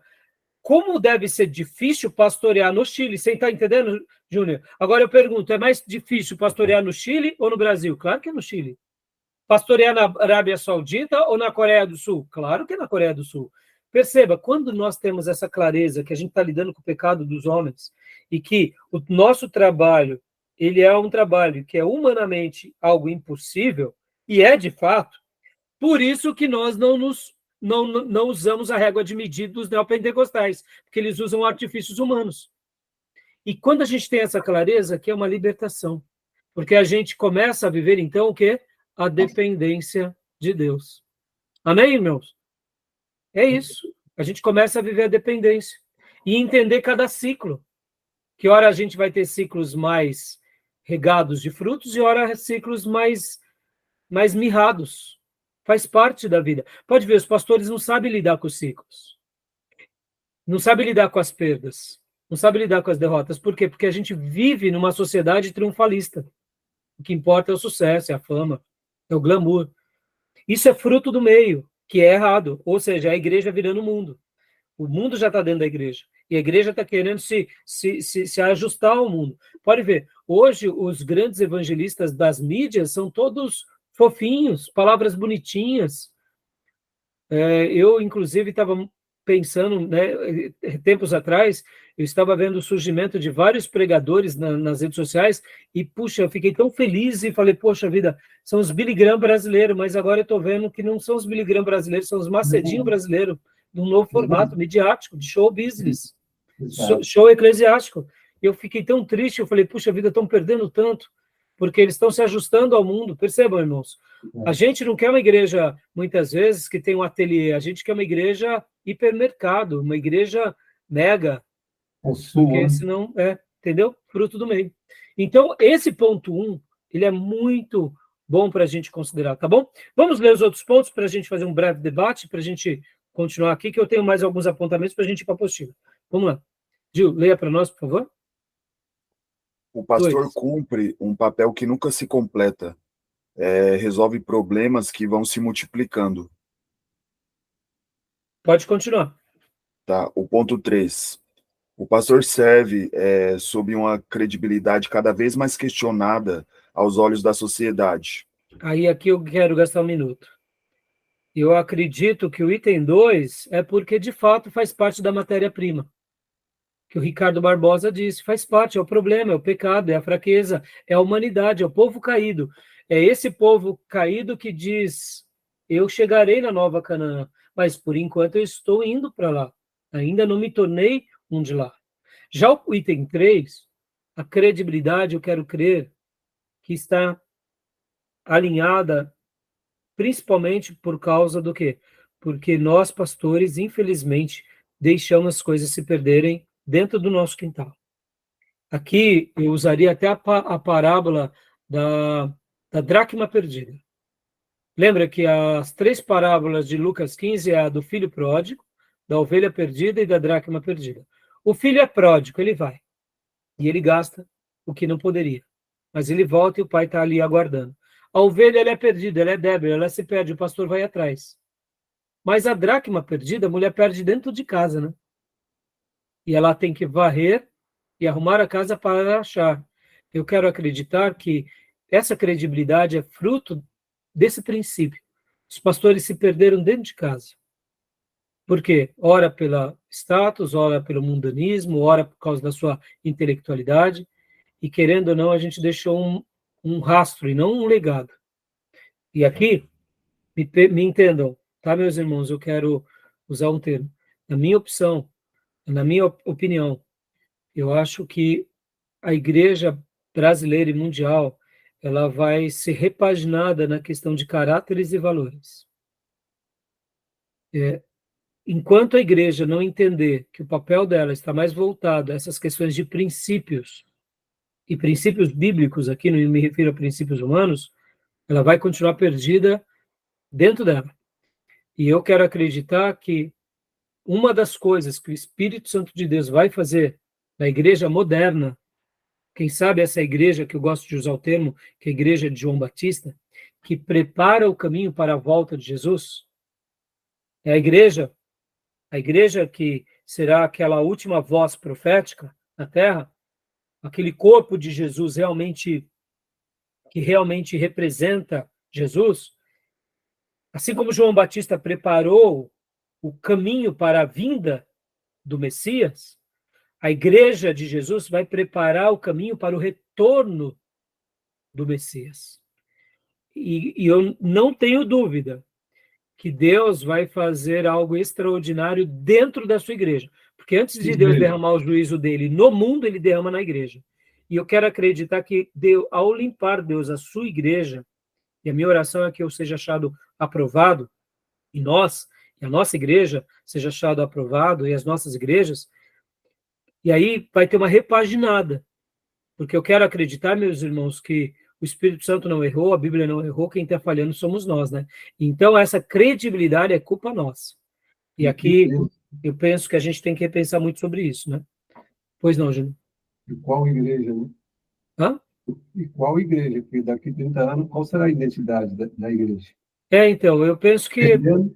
como deve ser difícil pastorear no Chile. Você está entendendo, Júnior? Agora eu pergunto, é mais difícil pastorear no Chile ou no Brasil? Claro que é no Chile. Pastorear na Arábia Saudita ou na Coreia do Sul? Claro que é na Coreia do Sul. Perceba, quando nós temos essa clareza que a gente está lidando com o pecado dos homens e que o nosso trabalho, ele é um trabalho que é humanamente algo impossível, e é de fato, por isso que nós não usamos a régua de medida dos neopentecostais, porque eles usam artifícios humanos. E quando a gente tem essa clareza, que é uma libertação, porque a gente começa a viver, então, o quê? A dependência de Deus. Amém, irmãos? É isso. A gente começa a viver a dependência e entender cada ciclo. Que hora a gente vai ter ciclos mais regados de frutos e hora ciclos mais mirrados. Faz parte da vida. Pode ver, os pastores não sabem lidar com os ciclos. Não sabem lidar com as perdas. Não sabem lidar com as derrotas. Por quê? Porque a gente vive numa sociedade triunfalista. O que importa é o sucesso, é a fama, é o glamour. Isso é fruto do meio, que é errado. Ou seja, é a igreja virando o mundo. O mundo já está dentro da igreja. E a igreja está querendo se ajustar ao mundo. Pode ver, hoje os grandes evangelistas das mídias são todos fofinhos, palavras bonitinhas. Eu, inclusive, estava pensando, né, tempos atrás, eu estava vendo o surgimento de vários pregadores nas redes sociais e, puxa, eu fiquei tão feliz e falei, poxa vida, são os Billy Graham brasileiros, mas agora eu estou vendo que não são os Billy Graham brasileiros, são os Macedinho brasileiros, de um novo formato midiático, de show business, show eclesiástico. Eu fiquei tão triste, eu falei, puxa vida, estão perdendo tanto, porque eles estão se ajustando ao mundo. Percebam, irmãos, a gente não quer uma igreja, muitas vezes, que tem um ateliê, a gente quer uma igreja hipermercado, uma igreja mega, porque senão, entendeu? Fruto do meio. Então, esse ponto 1, ele é muito bom para a gente considerar, tá bom? Vamos ler os outros pontos para a gente fazer um breve debate, para a gente continuar aqui, que eu tenho mais alguns apontamentos para a gente ir para a apostila. Vamos lá. Gil, leia para nós, por favor. O pastor cumpre um papel que nunca se completa. Resolve problemas que vão se multiplicando. Pode continuar. Tá. O ponto 3. O pastor serve sob uma credibilidade cada vez mais questionada aos olhos da sociedade. Aí aqui eu quero gastar um minuto. Eu acredito que o item 2 é porque, de fato, faz parte da matéria-prima. Que o Ricardo Barbosa disse, faz parte, é o problema, é o pecado, é a fraqueza, é a humanidade, é o povo caído. É esse povo caído que diz, eu chegarei na Nova Canaã, mas por enquanto eu estou indo para lá. Ainda não me tornei um de lá. Já o item 3, a credibilidade, eu quero crer que está alinhada principalmente por causa do quê? Porque nós, pastores, infelizmente, deixamos as coisas se perderem dentro do nosso quintal. Aqui eu usaria até a parábola da dracma perdida. Lembra que as 3 parábolas de Lucas 15 é a do filho pródigo, da ovelha perdida e da dracma perdida. O filho é pródigo, ele vai. E ele gasta o que não poderia. Mas ele volta e o pai está ali aguardando. A ovelha ela é perdida, ela é débil, ela se perde, o pastor vai atrás. Mas a dracma perdida, a mulher perde dentro de casa, né? E ela tem que varrer e arrumar a casa para achar. Eu quero acreditar que essa credibilidade é fruto desse princípio. Os pastores se perderam dentro de casa. Por quê? Ora pelo status, ora pelo mundanismo, ora por causa da sua intelectualidade. E, querendo ou não, a gente deixou um rastro e não um legado. E aqui, me entendam, tá, meus irmãos? Eu quero usar um termo. Na minha opinião, eu acho que a igreja brasileira e mundial, ela vai ser repaginada na questão de caráteres e valores. Enquanto a igreja não entender que o papel dela está mais voltado a essas questões de princípios, e princípios bíblicos, aqui não me refiro a princípios humanos, ela vai continuar perdida dentro dela. E eu quero acreditar que uma das coisas que o Espírito Santo de Deus vai fazer na igreja moderna, quem sabe essa igreja que eu gosto de usar o termo, que é a igreja de João Batista, que prepara o caminho para a volta de Jesus? É a igreja que será aquela última voz profética na terra, aquele corpo de Jesus que realmente representa Jesus, assim como João Batista preparou o caminho para a vinda do Messias, a igreja de Jesus vai preparar o caminho para o retorno do Messias. E eu não tenho dúvida que Deus vai fazer algo extraordinário dentro da sua igreja. Porque antes de Deus derramar o juízo dele no mundo, ele derrama na igreja. E eu quero acreditar que Deus, ao limpar Deus a sua igreja, e a minha oração é que eu seja achado aprovado, e a nossa igreja seja achado aprovado, e as nossas igrejas, e aí vai ter uma repaginada. Porque eu quero acreditar, meus irmãos, que o Espírito Santo não errou, a Bíblia não errou, quem está falhando somos nós, né? Então, essa credibilidade é culpa nossa. E aqui, eu penso que a gente tem que repensar muito sobre isso, né? Pois não, Júnior? E qual igreja, né? Hã? E qual igreja? Porque daqui a 30 anos, qual será a identidade da igreja? Então, eu penso que Perdendo.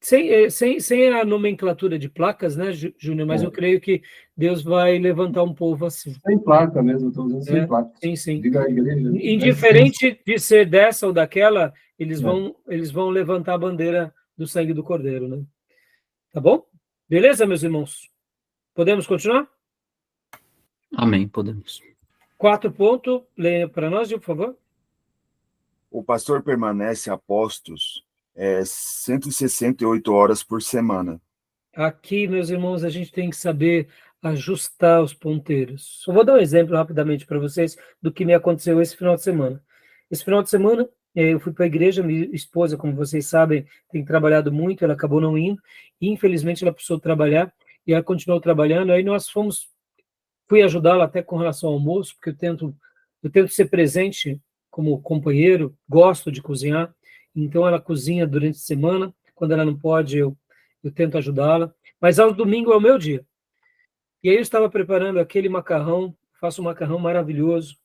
sem a nomenclatura de placas, né, Júnior, mas eu creio que Deus vai levantar um povo assim. Sem placa mesmo, estou usando sem placa. Sim. Diga a igreja. Indiferente de ser dessa ou daquela, eles vão levantar a bandeira do sangue do Cordeiro, né? Tá bom? Beleza, meus irmãos? Podemos continuar? Amém, podemos. 4 pontos, leia para nós, por favor. O pastor permanece a postos 168 horas por semana. Aqui, meus irmãos, a gente tem que saber ajustar os ponteiros. Só vou dar um exemplo rapidamente para vocês do que me aconteceu esse final de semana. Esse final de semana, eu fui para a igreja, minha esposa, como vocês sabem, tem trabalhado muito, ela acabou não indo, e infelizmente ela precisou trabalhar, e ela continuou trabalhando, aí fui ajudá-la até com relação ao almoço, porque eu tento ser presente como companheiro, gosto de cozinhar, então ela cozinha durante a semana, quando ela não pode, eu tento ajudá-la, mas aos domingos é o meu dia. E aí eu estava preparando aquele macarrão, faço um macarrão maravilhoso,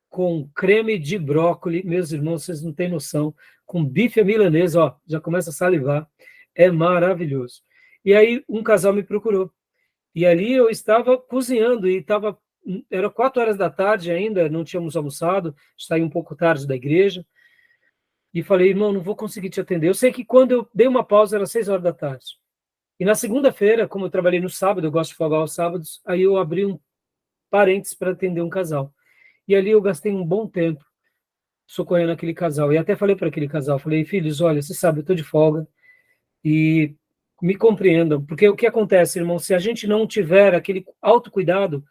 com creme de brócolis, meus irmãos, vocês não têm noção, com bife à milanesa, ó, já começa a salivar, é maravilhoso. E aí um casal me procurou, e ali eu estava cozinhando, era 4 horas da tarde ainda, não tínhamos almoçado, saí um pouco tarde da igreja, e falei, irmão, não vou conseguir te atender. Eu sei que quando eu dei uma pausa, era 6 horas da tarde. E na segunda-feira, como eu trabalhei no sábado, eu gosto de folgar aos sábados, aí eu abri um parênteses para atender um casal. E ali eu gastei um bom tempo socorrendo aquele casal. E até falei para aquele casal, falei, filhos, olha, você sabe, eu estou de folga e me compreendam. Porque o que acontece, irmão, se a gente não tiver aquele autocuidado,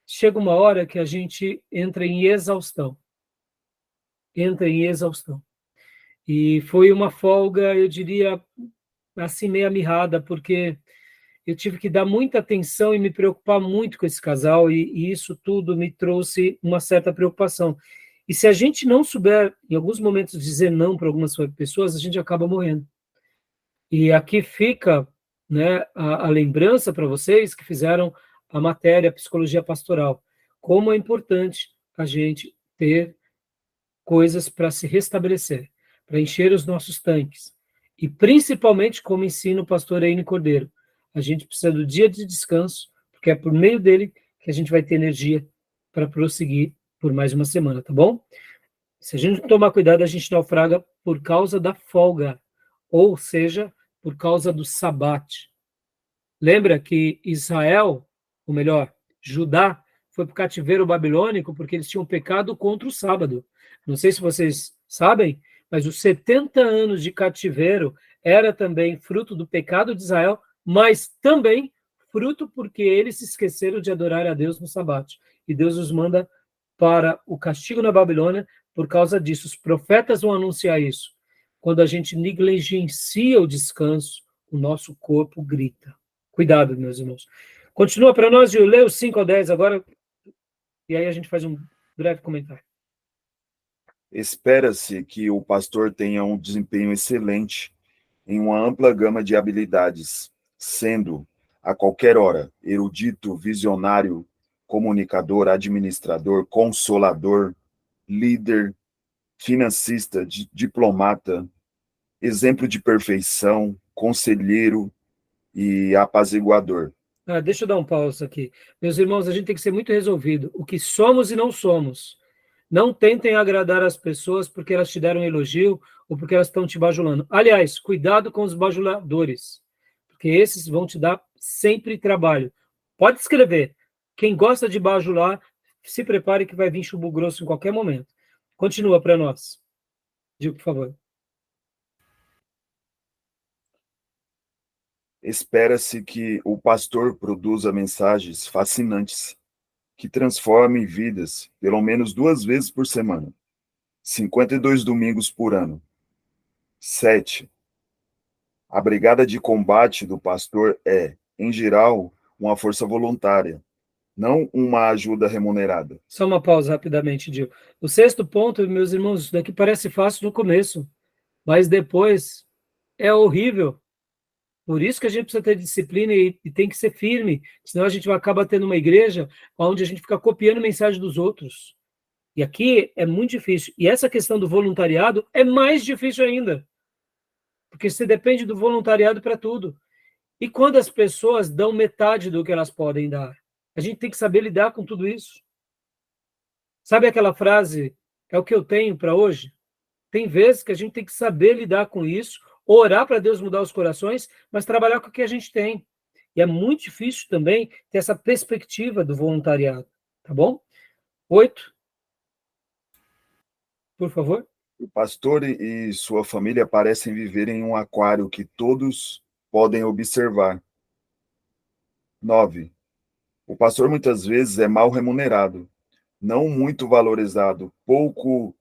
chega uma hora que a gente entra em exaustão. E foi uma folga, eu diria, assim, meio mirrada, porque eu tive que dar muita atenção e me preocupar muito com esse casal, e isso tudo me trouxe uma certa preocupação. E se a gente não souber, em alguns momentos, dizer não para algumas pessoas, a gente acaba morrendo. E aqui fica, né, a lembrança para vocês que fizeram a matéria Psicologia Pastoral, como é importante a gente ter coisas para se restabelecer, para encher os nossos tanques. E principalmente, como ensina o pastor Heine Cordeiro, a gente precisa do dia de descanso, porque é por meio dele que a gente vai ter energia para prosseguir por mais uma semana, tá bom? Se a gente não tomar cuidado, a gente naufraga por causa da folga, ou seja, por causa do sabate. Lembra que Israel, ou melhor, Judá, foi para o cativeiro babilônico porque eles tinham pecado contra o sábado. Não sei se vocês sabem, mas os 70 anos de cativeiro era também fruto do pecado de Israel, mas também fruto porque eles se esqueceram de adorar a Deus no sabate. E Deus os manda para o castigo na Babilônia por causa disso. Os profetas vão anunciar isso. Quando a gente negligencia o descanso, o nosso corpo grita. Cuidado, meus irmãos. Continua para nós, eu leio 5 ao 10 agora, e aí a gente faz um breve comentário. Espera-se que o pastor tenha um desempenho excelente em uma ampla gama de habilidades, sendo, a qualquer hora, erudito, visionário, comunicador, administrador, consolador, líder, financista, diplomata, exemplo de perfeição, conselheiro e apaziguador. Deixa eu dar um pausa aqui. Meus irmãos, a gente tem que ser muito resolvido. O que somos e não somos. Não tentem agradar as pessoas porque elas te deram um elogio ou porque elas estão te bajulando. Aliás, cuidado com os bajuladores, porque esses vão te dar sempre trabalho. Pode escrever. Quem gosta de bajular, se prepare que vai vir chumbo grosso em qualquer momento. Continua para nós. Diga, por favor. Espera-se que o pastor produza mensagens fascinantes que transformem vidas pelo menos 2 vezes por semana, 52 domingos por ano. 7. A brigada de combate do pastor é, em geral, uma força voluntária, não uma ajuda remunerada. Só uma pausa rapidamente, Dio. O 6º ponto, meus irmãos, isso daqui parece fácil no começo, mas depois é horrível. Por isso que a gente precisa ter disciplina e tem que ser firme, senão a gente acaba tendo uma igreja onde a gente fica copiando mensagem dos outros. E aqui é muito difícil. E essa questão do voluntariado é mais difícil ainda, porque você depende do voluntariado para tudo. E quando as pessoas dão metade do que elas podem dar, a gente tem que saber lidar com tudo isso. Sabe aquela frase, é o que eu tenho para hoje? Tem vezes que a gente tem que saber lidar com isso, orar para Deus mudar os corações, mas trabalhar com o que a gente tem. E é muito difícil também ter essa perspectiva do voluntariado, tá bom? 8. Por favor. O pastor e sua família parecem viver em um aquário que todos podem observar. 9. O pastor muitas vezes é mal remunerado, não muito valorizado, pouco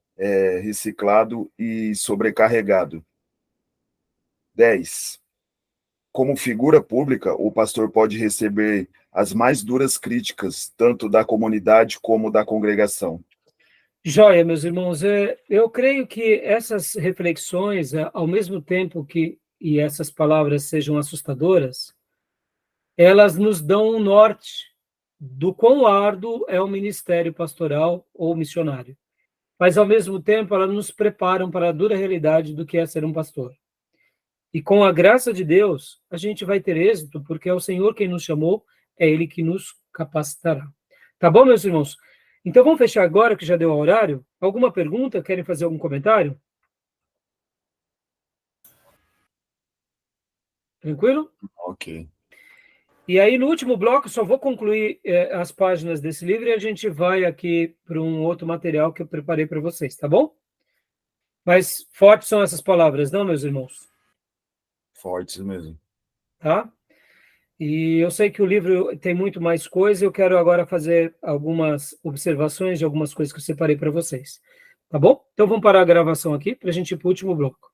reciclado e sobrecarregado. 10. Como figura pública, o pastor pode receber as mais duras críticas, tanto da comunidade como da congregação. Joia, meus irmãos, eu creio que essas reflexões, ao mesmo tempo que e essas palavras sejam assustadoras, elas nos dão um norte do quão árduo é o ministério pastoral ou missionário. Mas, ao mesmo tempo, elas nos preparam para a dura realidade do que é ser um pastor. E com a graça de Deus, a gente vai ter êxito, porque é o Senhor quem nos chamou, é Ele que nos capacitará. Tá bom, meus irmãos? Então, vamos fechar agora, que já deu o horário. Alguma pergunta? Querem fazer algum comentário? Tranquilo? Ok. E aí, no último bloco, só vou concluir as páginas desse livro e a gente vai aqui para um outro material que eu preparei para vocês, tá bom? Mas fortes são essas palavras, não, meus irmãos? Fortes mesmo. Tá? E eu sei que o livro tem muito mais coisa, eu quero agora fazer algumas observações de algumas coisas que eu separei para vocês. Tá bom? Então vamos parar a gravação aqui para a gente ir para o último bloco.